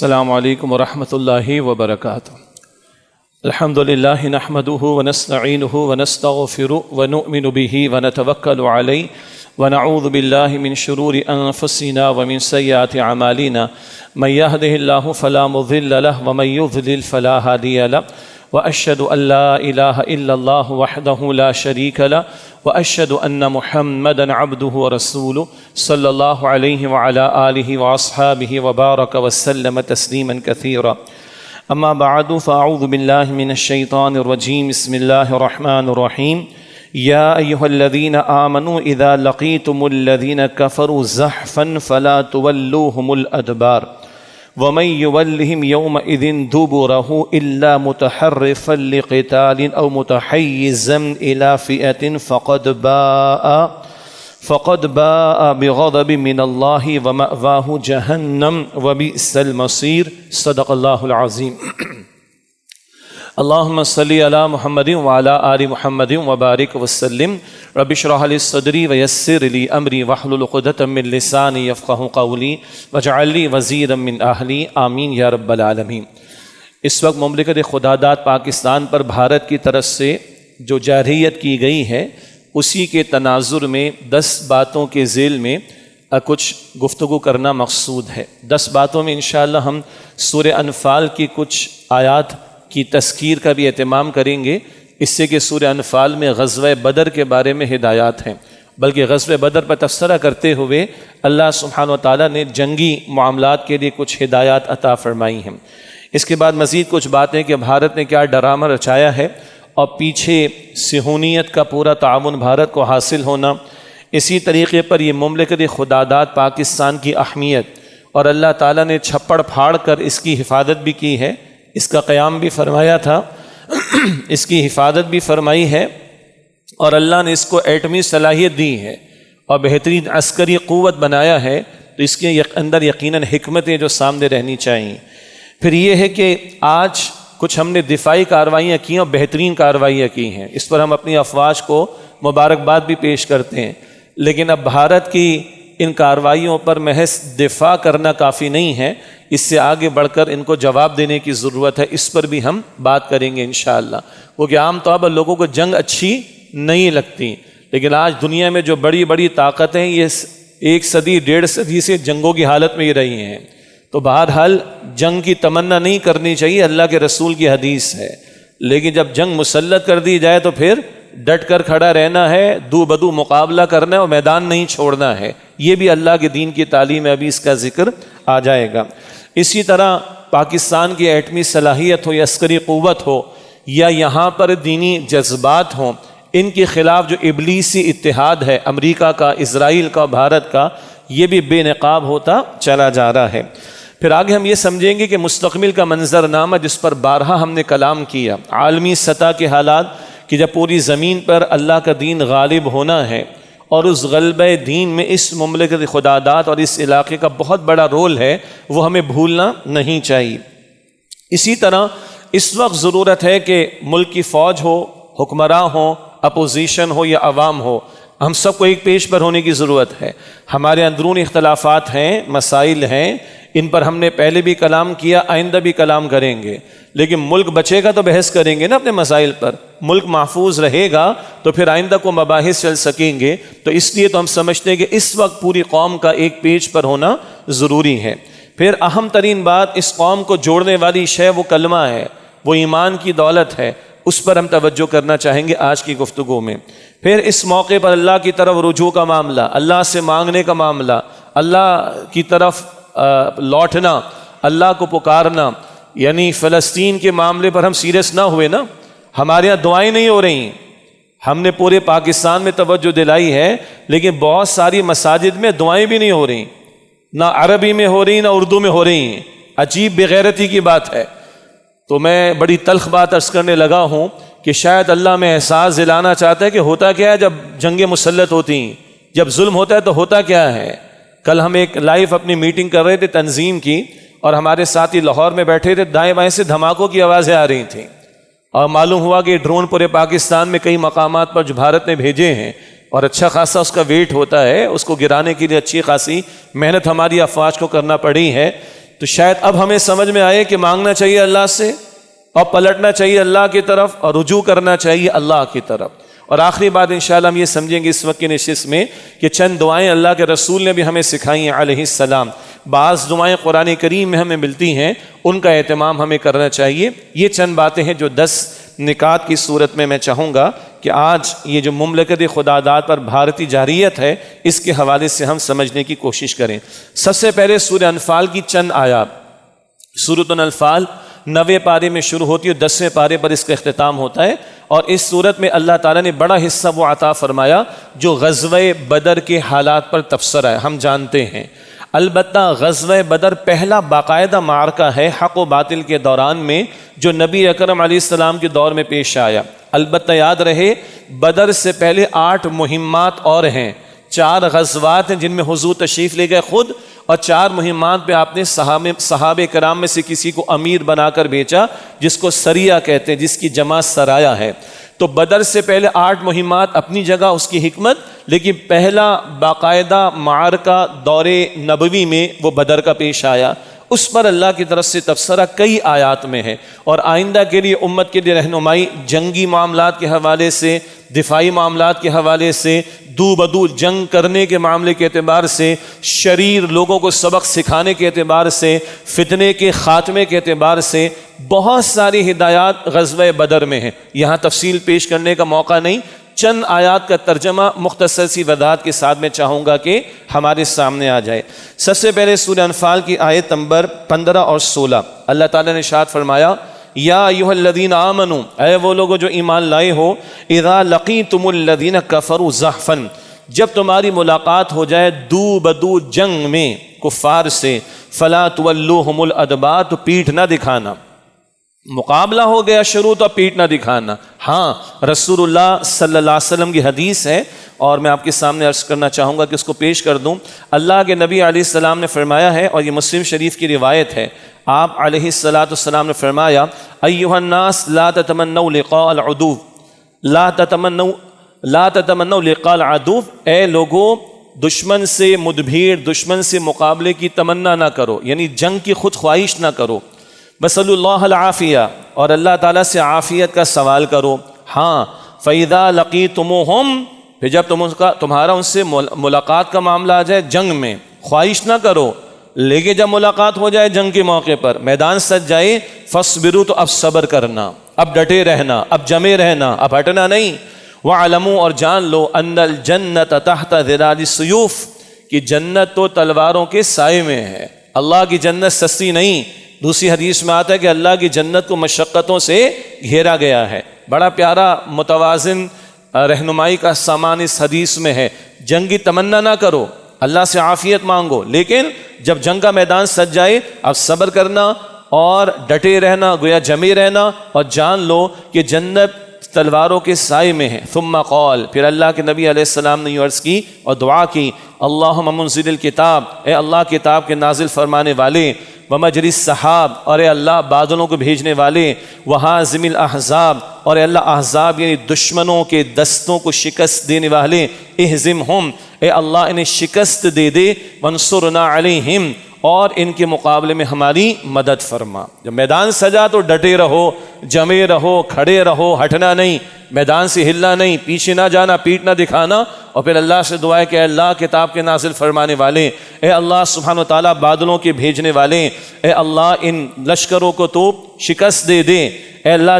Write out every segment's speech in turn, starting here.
السلام علیکم ورحمۃ اللہ وبرکاتہ۔ الحمد للہ نحمده ونستعینه ونستغفره ونؤمن به ونتوکل علیہ ونعوذ باللہ من شرور انفسنا ومن سیئات اعمالنا من يهده الله فلا مضل له ومن يضلل فلا هادی له واشهد ان لا الہ الا اللہ وحدہ لا شریک له واشهد ان محمدا عبده ورسوله صلی اللہ علیہ وعلى آلہ واصحابہ وبارک وسلم تسلیما کثیرا۔ اما بعد فاعوذ باللہ من الشیطان الرجیم بسم اللہ الرحمن الرحیم۔ یا ایہا الذین آمنوا اذا لقیتم الذین کفروا زحفا فلا تولوہم الادبار ومن یولہم یومئذ دبرہ الا متحرفا لقتال او متحیزا الى فئة فقد باء بغضب من اللہ ومأواہ جہنم وبئس المصیر۔ صدق اللہ العظیم۔ اللہم صلی علی محمد وعلی آل محمد وبارک وسلم۔ رب اشرح لی صدری ویسر لی امری واحلل عقدۃ من لسانی یفقہوا قولی واجعل لی وزیرا من اہلی آمین یا رب العالمین۔ اس وقت مملکت خداداد پاکستان پر بھارت کی طرف سے جو جارحیت کی گئی ہے اسی کے تناظر میں 10 باتوں کے ذیل میں کچھ گفتگو کرنا مقصود ہے۔ 10 باتوں میں انشاءاللہ ہم سورہ انفال کی کچھ آیات کی تذکیر کا بھی اہتمام کریں گے، اس سے کہ سورہ انفال میں غزوہ بدر کے بارے میں ہدایات ہیں، بلکہ غزوہ بدر پر تبصرہ کرتے ہوئے اللہ سبحانہ و تعالیٰ نے جنگی معاملات کے لیے کچھ ہدایات عطا فرمائی ہیں۔ اس کے بعد مزید کچھ باتیں کہ بھارت نے کیا ڈرامہ رچایا ہے اور پیچھے صہیونیت کا پورا تعاون بھارت کو حاصل ہونا، اسی طریقے پر یہ مملکت خداداد پاکستان کی اہمیت اور اللہ تعالیٰ نے چھپڑ پھاڑ کر اس کی حفاظت بھی کی ہے، اس کا قیام بھی فرمایا تھا، اس کی حفاظت بھی فرمائی ہے اور اللہ نے اس کو ایٹمی صلاحیت دی ہے اور بہترین عسکری قوت بنایا ہے، تو اس کے اندر یقیناً حکمتیں جو سامنے رہنی چاہیے۔ پھر یہ ہے کہ آج کچھ ہم نے دفاعی کارروائیاں کی اور بہترین کارروائیاں کی ہیں، اس پر ہم اپنی افواج کو مبارکباد بھی پیش کرتے ہیں، لیکن اب بھارت کی ان کارروائیوں پر محض دفاع کرنا کافی نہیں ہے، اس سے آگے بڑھ کر ان کو جواب دینے کی ضرورت ہے، اس پر بھی ہم بات کریں گے انشاءاللہ۔ کیونکہ عام طور پر لوگوں کو جنگ اچھی نہیں لگتی، لیکن آج دنیا میں جو بڑی بڑی طاقتیں یہ 1 صدی 1.5 صدی سے جنگوں کی حالت میں ہی رہی ہیں، تو بہرحال جنگ کی تمنا نہیں کرنی چاہیے، اللہ کے رسول کی حدیث ہے، لیکن جب جنگ مسلط کر دی جائے تو پھر ڈٹ کر کھڑا رہنا ہے، دو بدو مقابلہ کرنا ہے اور میدان نہیں چھوڑنا ہے، یہ بھی اللہ کے دین کی تعلیم ہے، ابھی اس کا ذکر آ جائے گا۔ اسی طرح پاکستان کی ایٹمی صلاحیت ہو یا عسکری قوت ہو یا یہاں پر دینی جذبات ہوں، ان کے خلاف جو ابلیسی اتحاد ہے امریکہ کا، اسرائیل کا، بھارت کا، یہ بھی بے نقاب ہوتا چلا جا رہا ہے۔ پھر آگے ہم یہ سمجھیں گے کہ مستقبل کا منظرنامہ جس پر بارہا ہم نے کلام کیا، عالمی سطح کے حالات کہ جب پوری زمین پر اللہ کا دین غالب ہونا ہے اور اس غلبہ دین میں اس مملکت خداداد اور اس علاقے کا بہت بڑا رول ہے، وہ ہمیں بھولنا نہیں چاہیے۔ اسی طرح اس وقت ضرورت ہے کہ ملک کی فوج ہو، حکمراں ہو، اپوزیشن ہو یا عوام ہو، ہم سب کو ایک پیج پر ہونے کی ضرورت ہے۔ ہمارے اندرونی اختلافات ہیں، مسائل ہیں، ان پر ہم نے پہلے بھی کلام کیا، آئندہ بھی کلام کریں گے، لیکن ملک بچے گا تو بحث کریں گے نا اپنے مسائل پر، ملک محفوظ رہے گا تو پھر آئندہ کو مباحث چل سکیں گے، تو اس لیے تو ہم سمجھتے ہیں کہ اس وقت پوری قوم کا ایک پیج پر ہونا ضروری ہے۔ پھر اہم ترین بات، اس قوم کو جوڑنے والی شے وہ کلمہ ہے، وہ ایمان کی دولت ہے، اس پر ہم توجہ کرنا چاہیں گے آج کی گفتگو میں۔ پھر اس موقع پر اللہ کی طرف رجوع کا معاملہ، اللہ سے مانگنے کا معاملہ، اللہ کی طرف لوٹنا، اللہ کو پکارنا، یعنی فلسطین کے معاملے پر ہم سیریس نہ ہوئے نا، ہمارے یہاں دعائیں نہیں ہو رہی ہیں، ہم نے پورے پاکستان میں توجہ دلائی ہے، لیکن بہت ساری مساجد میں دعائیں بھی نہیں ہو رہی، نہ عربی میں ہو رہی نہ اردو میں ہو رہی ہیں، عجیب بغیرتی کی بات ہے۔ تو میں بڑی تلخ بات عرض کرنے لگا ہوں کہ شاید اللہ میں احساس دلانا چاہتا ہے کہ ہوتا کیا ہے جب جنگیں مسلط ہوتی ہیں، جب ظلم ہوتا ہے تو ہوتا کیا ہے۔ کل ہم ایک لائیو اپنی میٹنگ کر رہے تھے تنظیم کی، اور ہمارے ساتھی لاہور میں بیٹھے تھے، دائیں بائیں سے دھماکوں کی آوازیں آ رہی تھیں، اور معلوم ہوا کہ ڈرون پورے پاکستان میں کئی مقامات پر جو بھارت نے بھیجے ہیں اور اچھا خاصا اس کا ویٹ ہوتا ہے، اس کو گرانے کے لیے اچھی خاصی محنت ہماری افواج کو کرنا پڑی ہے۔ تو شاید اب ہمیں سمجھ میں آئے کہ مانگنا چاہیے اللہ سے اور پلٹنا چاہیے اللہ کی طرف اور رجوع کرنا چاہیے اللہ کی طرف۔ اور آخری بات انشاءاللہ ہم یہ سمجھیں گے اس وقت کی نشست میں کہ چند دعائیں اللہ کے رسول نے بھی ہمیں سکھائی ہیں علیہ السلام۔ بعض دعائیں قرآن کریم میں ہمیں ملتی ہیں، ان کا اہتمام ہمیں کرنا چاہیے۔ یہ چند باتیں ہیں جو 10 نکات کی صورت میں چاہوں گا کہ آج یہ جو مملکت خداداد پر بھارتی جارحیت ہے اس کے حوالے سے ہم سمجھنے کی کوشش کریں۔ سب سے پہلے سورہ انفال کی چند آیات۔ سورۃ الانفال 9ویں پارے میں شروع ہوتی ہے، 10ویں پارے پر اس کا اختتام ہوتا ہے، اور اس صورت میں اللہ تعالیٰ نے بڑا حصہ وہ عطا فرمایا جو غزوہ بدر کے حالات پر تبصرہ ہے، ہم جانتے ہیں۔ البتہ غزوہ بدر پہلا باقاعدہ معرکہ ہے حق و باطل کے دوران میں جو نبی اکرم علیہ السلام کے دور میں پیش آیا۔ البتہ یاد رہے بدر سے پہلے 8 مہمات اور ہیں، 4 غزوات ہیں جن میں حضور تشریف لے گئے خود، اور 4 مہمات پہ آپ نے صحابہ کرام میں سے کسی کو امیر بنا کر بھیجا جس کو سریہ کہتے ہیں، جس کی جمع سرایا ہے۔ تو بدر سے پہلے 8 مہمات اپنی جگہ اس کی حکمت، لیکن پہلا باقاعدہ معرکہ دور نبوی میں وہ بدر کا پیش آیا، اس پر اللہ کی طرف سے تبصرہ کئی آیات میں ہے، اور آئندہ کے لیے امت کے لیے رہنمائی جنگی معاملات کے حوالے سے، دفاعی معاملات کے حوالے سے، دو بدو جنگ کرنے کے معاملے کے اعتبار سے، شریر لوگوں کو سبق سکھانے کے اعتبار سے، فتنے کے خاتمے کے اعتبار سے بہت ساری ہدایات غزوہ بدر میں ہیں۔ یہاں تفصیل پیش کرنے کا موقع نہیں، چند آیات کا ترجمہ مختصر سی وضاحت کے ساتھ میں چاہوں گا کہ ہمارے سامنے آ جائے۔ سب سے پہلے سورہ انفال کی آیت نمبر 15 اور 16 اللہ تعالیٰ نے ارشاد فرمایا، یا ایھا الذین آمنوا، اے وہ لوگو جو ایمان لائے ہو، اذا لقیتم الذین کفروا زحفا، جب تمہاری ملاقات ہو جائے دو بدو جنگ میں کفار سے، فلا تولوہم الادبار، تو پیٹھ نہ دکھانا۔ مقابلہ ہو گیا شروع تو پیٹ نہ دکھانا۔ ہاں رسول اللہ صلی اللہ علیہ وسلم کی حدیث ہے، اور میں آپ کے سامنے عرض کرنا چاہوں گا کہ اس کو پیش کر دوں۔ اللہ کے نبی علیہ السلام نے فرمایا ہے، اور یہ مسلم شریف کی روایت ہے، آپ علیہ السلام نے فرمایا، ایھا الناس لا تتمنوا لقاء العدو، لا تتمنوا لقاء العدو، اے لوگو دشمن سے مدبھیر، دشمن سے مقابلے کی تمنا نہ کرو، یعنی جنگ کی خود خواہش نہ کرو۔ بسألوا اللہ العافیہ، اور اللہ تعالیٰ سے عافیت کا سوال کرو۔ ہاں فَإِذَا لَقِيتُمُوهُمْ، پھر جب تمہارا ان سے ملاقات کا معاملہ آ جائے جنگ میں، خواہش نہ کرو، لیکن جب ملاقات ہو جائے جنگ کے موقع پر، میدان سج جائے، فَاصْبِرُوا، تو اب صبر کرنا، اب ڈٹے رہنا، اب جمے رہنا، اب ہٹنا نہیں۔ وَاعْلَمُوا، اور جان لو، أَنَّ الْجَنَّةَ تَحْتَ ظِلَالِ السُّيُوفِ، کہ جنت تو تلواروں کے سائے میں ہے۔ اللہ کی جنت سستی نہیں۔ دوسری حدیث میں آتا ہے کہ اللہ کی جنت کو مشقتوں سے گھیرا گیا ہے۔ بڑا پیارا متوازن رہنمائی کا سامان اس حدیث میں ہے۔ جنگ کی تمنا نہ کرو، اللہ سے عافیت مانگو، لیکن جب جنگ کا میدان سج جائے اب صبر کرنا اور ڈٹے رہنا، گویا جمے رہنا، اور جان لو کہ جنت تلواروں کے سائے میں ہے۔ ثم قال، پھر اللہ کے نبی علیہ السلام نے عرض کی اور دعا کی، اللہم منزل الکتاب، اے اللہ کتاب کے نازل فرمانے والے، ومجری السحاب، اور اے اللہ بادلوں کو بھیجنے والے، وہازم الاحزاب، اور اے اللہ احزاب یعنی دشمنوں کے دستوں کو شکست دینے والے، اہزمہم، اے اللہ انہیں شکست دے دے، وانصرنا علیہم، اور ان کے مقابلے میں ہماری مدد فرما۔ جب میدان سجا تو ڈٹے رہو، جمے رہو، کھڑے رہو، ہٹنا نہیں، میدان سے ہلنا نہیں، پیچھے نہ جانا، پیٹ نہ دکھانا، اور پھر اللہ سے دعا ہے کہ اے اللہ کتاب کے نازل فرمانے والے، اے اللہ سبحانہ و تعالیٰ بادلوں کے بھیجنے والے، اے اللہ ان لشکروں کو تو شکست دے دے، اے اللہ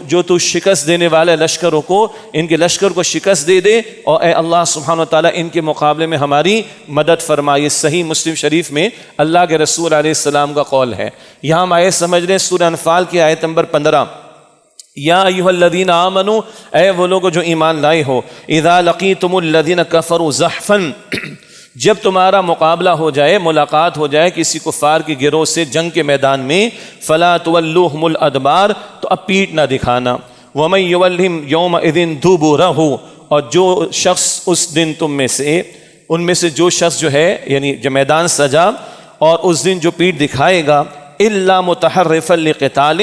جو تو شکست دینے والے لشکروں کو، ان کے لشکر کو شکست دے دے، اور اے اللہ سبحانہ و تعالیٰ ان کے مقابلے میں ہماری مدد فرمائے۔ صحیح مسلم شریف میں اللہ کے رسول علیہ السلام کا قول ہے۔ یہاں ہم آیت سمجھ لیں سورہ انفال کی آیت نمبر 15، یا ایھا الذین آمنوا، اے وہ لوگ جو ایمان لائے ہو، اذا لقیتم الذین کفروا زحفا، جب تمہارا مقابلہ ہو جائے، ملاقات ہو جائے کسی کفار کے گروہ سے جنگ کے میدان میں، فلا تولوہم الادبار، تو اب پیٹ نہ دکھانا، ومن یولہم یومئذ دبرہ، اور جو شخص اس دن تم میں سے، ان میں سے جو شخص جو ہے یعنی جو میدان سجا اور اس دن جو پیٹ دکھائے گا، الا متحرفا لقتال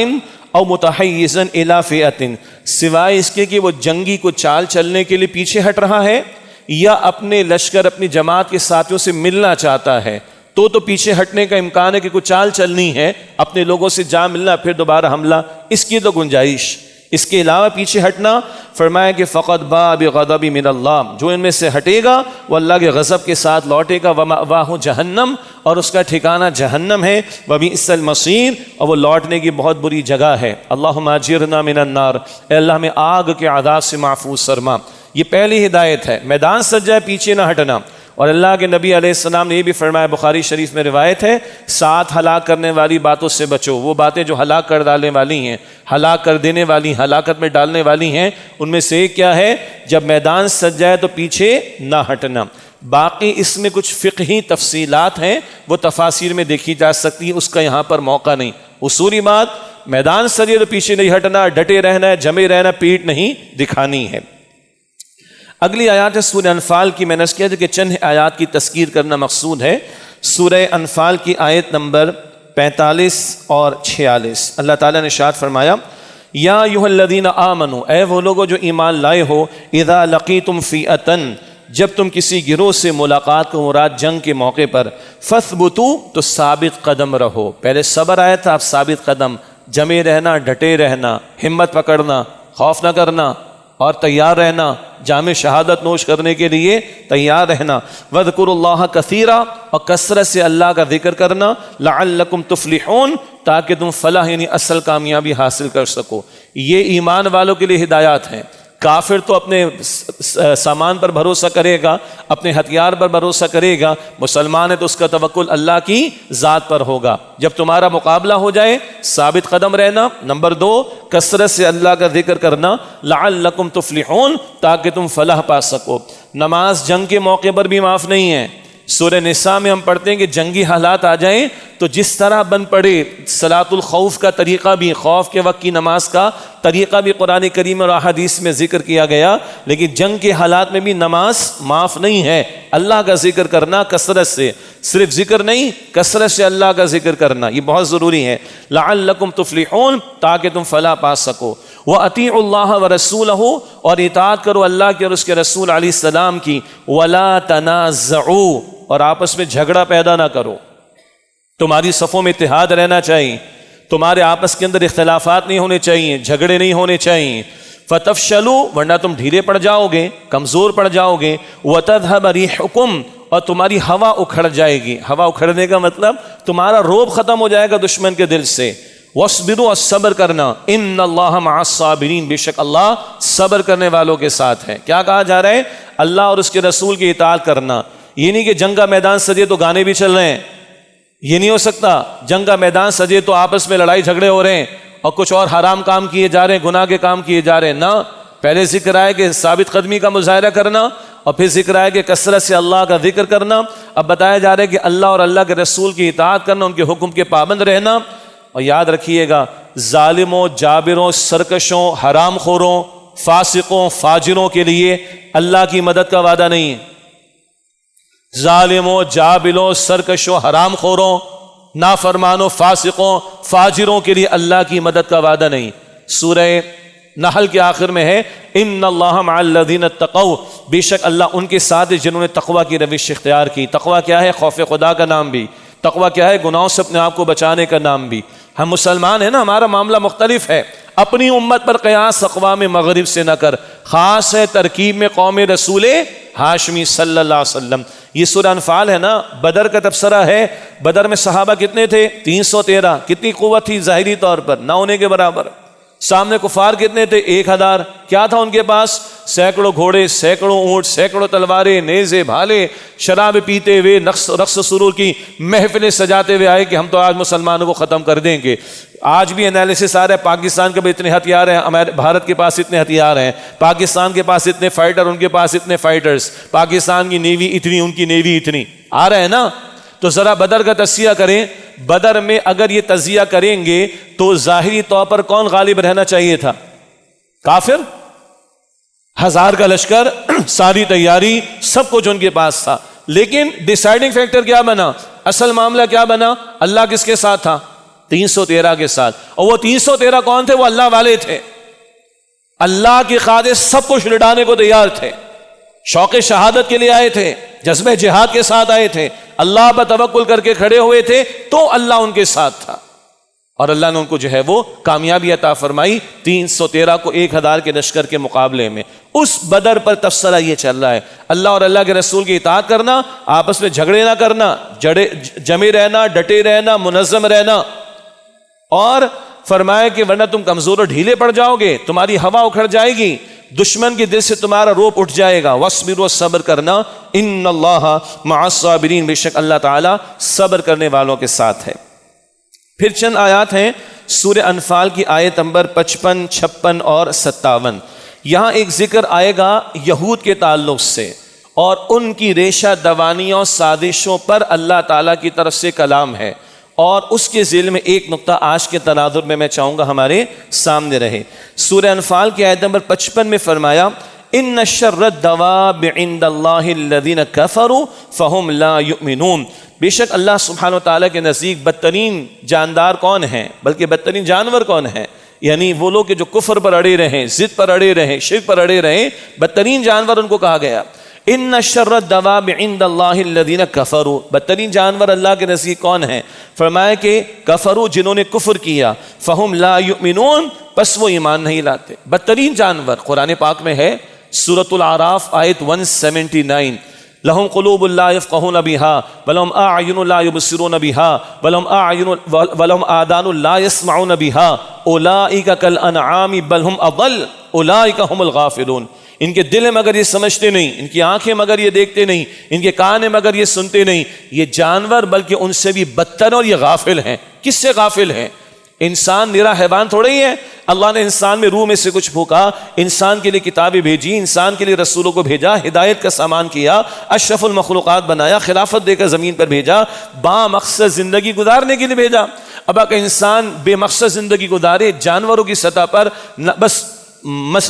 او متحیزا الی فئۃ، سوائے اس کے کہ وہ جنگی کو چال چلنے کے لیے پیچھے ہٹ رہا ہے، یا اپنے لشکر اپنی جماعت کے ساتھیوں سے ملنا چاہتا ہے، تو پیچھے ہٹنے کا امکان ہے کہ کچھ چال چلنی ہے، اپنے لوگوں سے جا ملنا، پھر دوبارہ حملہ، اس کی تو گنجائش۔ اس کے علاوہ پیچھے ہٹنا، فرمایا کہ فقط باء بغضب من اللہ، جو ان میں سے ہٹے گا وہ اللہ کے غضب کے ساتھ لوٹے گا، ومأواہ جہنم، اور اس کا ٹھکانہ جہنم ہے، وبئس المصیر، اور وہ لوٹنے کی بہت بری جگہ ہے۔ اللہم اجرنا من النار، اے اللہ ہمیں آگ کے عذاب سے محفوظ فرما۔ یہ پہلی ہدایت ہے، میدان سج جائے پیچھے نہ ہٹنا۔ اور اللہ کے نبی علیہ السلام نے یہ بھی فرمایا، بخاری شریف میں روایت ہے، 7 ہلاک کرنے والی باتوں سے بچو، وہ باتیں جو ہلاک کر ڈالنے والی ہیں، ہلاک کر دینے والی، ہلاکت میں ڈالنے والی ہیں، ان میں سے ایک کیا ہے؟ جب میدان سج جائے تو پیچھے نہ ہٹنا۔ باقی اس میں کچھ فقہی تفصیلات ہیں، وہ تفاسیر میں دیکھی جا سکتی ہیں، اس کا یہاں پر موقع نہیں۔ اصولی بات، میدان سجے تو پیچھے نہیں ہٹنا، ڈٹے رہنا ہے، جمے رہنا، پیٹ نہیں دکھانی ہے۔ اگلی آیات ہے سورہ انفال کی، میں نے کہا کہ چند آیات کی تذکیر کرنا مقصود ہے۔ سورہ انفال کی آیت نمبر 45 اور 46، اللہ تعالیٰ نے ارشاد فرمایا، یا ایھا الذین آمنوا، اے وہ لوگو جو ایمان لائے ہو، اذا لقیتم فئۃ، جب تم کسی گروہ سے ملاقات کو مراد جنگ کے موقع پر، فاثبتوا، تو ثابت قدم رہو۔ پہلے صبر آیا تھا، اب ثابت قدم، جمے رہنا، ڈٹے رہنا، ہمت پکڑنا، خوف نہ کرنا، اور تیار رہنا، جام شہادت نوش کرنے کے لیے تیار رہنا۔ وَاذْكُرُوا اللَّهَ كَثِيرًا، اور کثرت سے اللہ کا ذکر کرنا، لَعَلَّكُمْ تُفْلِحُونَ، تاکہ تم فلاح یعنی اصل کامیابی حاصل کر سکو۔ یہ ایمان والوں کے لیے ہدایات ہیں۔ کافر تو اپنے سامان پر بھروسہ کرے گا، اپنے ہتھیار پر بھروسہ کرے گا، مسلمان ہے تو اس کا توکل اللہ کی ذات پر ہوگا۔ جب تمہارا مقابلہ ہو جائے، ثابت قدم رہنا۔ نمبر 2، کثرت سے اللہ کا ذکر کرنا، لعلکم تفلحون، تاکہ تم فلاح پا سکو۔ نماز جنگ کے موقع پر بھی معاف نہیں ہے۔ سورہ نساء میں ہم پڑھتے ہیں کہ جنگی حالات آ جائیں تو جس طرح بن پڑے، صلاۃ الخوف کا طریقہ بھی، خوف کے وقت کی نماز کا طریقہ بھی قرآن کریم اور احادیث میں ذکر کیا گیا، لیکن جنگ کے حالات میں بھی نماز معاف نہیں ہے۔ اللہ کا ذکر کرنا کثرت سے، صرف ذکر نہیں، کثرت سے اللہ کا ذکر کرنا، یہ بہت ضروری ہے۔ لعلکم تفلحون، تاکہ تم فلاح پا سکو۔ وَأَطِیعُوا اللَّهَ وَرَسُولَهُ، اور اطاعت کرو اللہ کی اور اس کے رسول علیہ السلام کی۔ وَلَا تَنَازَعُوا، اور آپس میں جھگڑا پیدا نہ کرو۔ تمہاری صفوں میں اتحاد رہنا چاہیے، تمہارے آپس کے اندر اختلافات نہیں ہونے چاہیے، جھگڑے نہیں ہونے چاہیے۔ فَتَفْشَلُوا، ورنہ تم ڈھیلے پڑ جاؤ گے، کمزور پڑ جاؤ گے۔ وَتَذْهَبَ رِيحُكُمْ، اور تمہاری ہوا اکھڑ جائے گی۔ ہوا اکھڑنے کا مطلب تمہارا روب ختم ہو جائے گا دشمن کے دل سے۔ وَاصْبِرُوا، اور صبر کرنا۔ إِنَّ اللَّهَ مَعَ الصَّابِرِينَ، بے شک اللہ صبر کرنے والوں کے ساتھ ہے۔ کیا کہا جا رہا ہے؟ اللہ اور اس کے رسول کی اطاعت کرنا۔ یہ نہیں کہ جنگ کا میدان سجے تو گانے بھی چل رہے ہیں، یہ نہیں ہو سکتا۔ جنگ کا میدان سجے تو آپس میں لڑائی جھگڑے ہو رہے ہیں اور کچھ اور حرام کام کیے جا رہے ہیں، گناہ کے کام کیے جا رہے ہیں۔ نہ، پہلے ذکر آئے کہ ثابت قدمی کا مظاہرہ کرنا، اور پھر ذکر آئے کہ کثرت سے اللہ کا ذکر کرنا۔ اب بتایا جا رہا ہے کہ اللہ اور اللہ کے رسول کی اطاعت کرنا، ان کے حکم کے پابند رہنا۔ اور یاد رکھیے گا، ظالموں، جابروں، سرکشوں، حرام خوروں، فاسقوں، فاجروں کے لیے اللہ کی مدد کا وعدہ نہیں ہے۔ ظالموں، جابلوں، سرکشوں، حرام خوروں، نافرمانوں، فاسقوں، فاجروں کے لیے اللہ کی مدد کا وعدہ نہیں۔ سورہ نحل کے آخر میں ہے، ان اللہ مع الذین اتقوا، بے شک اللہ ان کے ساتھ ہے جنہوں نے تقوی کی روش اختیار کی۔ تقوی کیا ہے؟ خوف خدا کا نام بھی۔ تقوی کیا ہے؟ گناہوں سے اپنے آپ کو بچانے کا نام بھی۔ ہم مسلمان ہیں نا، ہمارا معاملہ مختلف ہے۔ اپنی امت پر قیاس اقوام مغرب سے نہ کر، خاص ہے ترکیب میں قوم رسول ہاشمی صلی اللہ علیہ وسلم۔ یہ سورہ انفال ہے نا، بدر کا تبصرہ ہے۔ بدر میں صحابہ کتنے تھے؟ 313۔ کتنی قوت تھی ظاہری طور پر؟ نہ ہونے کے برابر۔ سامنے کفار کتنے تھے؟ 1000۔ کیا تھا ان کے پاس؟ سینکڑوں گھوڑے، سینکڑوں اونٹ، سینکڑوں تلواریں، نیزے، بھالے، شراب پیتے ہوئے، رقص سرور کی محفلیں سجاتے ہوئے آئے کہ ہم تو آج مسلمانوں کو ختم کر دیں گے۔ آج بھی انالیسس آ رہا ہے، پاکستان کے پاس اتنے ہتھیار ہیں، ہمارے بھارت کے پاس اتنے ہتھیار ہیں، پاکستان کے پاس اتنے فائٹر، ان کے پاس اتنے فائٹرز، پاکستان کی نیوی اتنی، ان کی نیوی اتنی، آ رہے ہیں نا۔ تو ذرا بدر کا تجزیہ کریں۔ بدر میں اگر یہ تجزیہ کریں گے تو ظاہری طور پر کون غالب رہنا چاہیے تھا؟ کافر۔ 1000 کا لشکر، ساری تیاری، سب کچھ ان کے پاس تھا، لیکن ڈیسائیڈنگ فیکٹر کیا بنا؟ اصل معاملہ کیا بنا؟ اللہ کس کے ساتھ تھا؟ 313 کے ساتھ۔ اور وہ 313 کون تھے؟ وہ اللہ والے تھے، اللہ کی خاطر سب کچھ لٹانے کو تیار تھے۔ شوق شہادت کے لیے آئے تھے، جذبہ جہاد کے ساتھ آئے تھے، اللہ پر توکل کر کے کھڑے ہوئے تھے تو اللہ ان کے ساتھ تھا، اور اللہ نے ان کو جو ہے وہ کامیابی عطا فرمائی 313 کو 1000 کے لشکر کے مقابلے میں۔ اس بدر پر تبصرہ یہ چل رہا ہے، اللہ اور اللہ کے رسول کی اطاعت کرنا، آپس میں جھگڑے نہ کرنا، جمے رہنا، ڈٹے رہنا، منظم رہنا، اور فرمایا کہ ورنہ تم کمزور اور ڈھیلے پڑ جاؤ گے، تمہاری ہوا اکھڑ جائے گی، دشمن کے دل سے تمہارا روپ اٹھ جائے گا۔ وَاصْبِرُوا، صبر کرنا، ان اللہ مع الصابرین، بے شک اللہ تعالی صبر کرنے والوں کے ساتھ ہے۔ پھر چند آیات ہیں سورہ انفال کی آیت نمبر 55، 56 اور 57۔ یہاں ایک ذکر آئے گا یہود کے تعلق سے، اور ان کی ریشہ دوانیوں سازشوں پر اللہ تعالیٰ کی طرف سے کلام ہے، اور اس کے ذیل میں ایک نقطہ آج کے تناظر میں چاہوں گا ہمارے سامنے رہے۔ سورہ انفال کی آیت نمبر 55 میں فرمایا ان شر الدواب عند اللہ الذین کفروا فہم لا یؤمنون، بے شک اللہ سبحانہ و تعالیٰ کے نزدیک بدترین جاندار کون ہیں، بلکہ بدترین جانور کون ہیں، یعنی وہ لوگ جو کفر پر اڑے رہیں، ضد پر اڑے رہیں، شرک پر اڑے رہیں، بدترین جانور ان کو کہا گیا۔ ان شر الدواب عند اللہ الذین کفروا، بدترین جانور اللہ کے نزدیک کون ہیں؟ فرمایا کہ کفروا، جنہوں نے کفر کیا، فہم لا یؤمنون، پس وہ ایمان نہیں لاتے۔ بدترین جانور قرآن پاک میں ہے، سورۃ الاعراف آیت 179، لہم قلوب لا یفقہون بہا ولہم اعین لا یبصرون بہا ولہم آذان لا یسمعون بہا اولئک کالانعام بل ہم اضل اولئک هم الغافلون، ان کے دل مگر یہ سمجھتے نہیں، ان کی آنکھیں مگر یہ دیکھتے نہیں، ان کے کان مگر یہ سنتے نہیں، یہ جانور بلکہ ان سے بھی بدتر اور یہ غافل ہیں۔ کس سے غافل ہیں؟ انسان نرا حیوان تھوڑا ہی ہے، اللہ نے انسان میں روح میں سے کچھ پھونکا، انسان کے لیے کتابیں بھیجی، انسان کے لیے رسولوں کو بھیجا، ہدایت کا سامان کیا، اشرف المخلوقات بنایا، خلافت دے کر زمین پر بھیجا، با مقصد زندگی گزارنے کے لیے بھیجا۔ اب اگر انسان بے مقصد زندگی گزارے، جانوروں کی سطح پر بس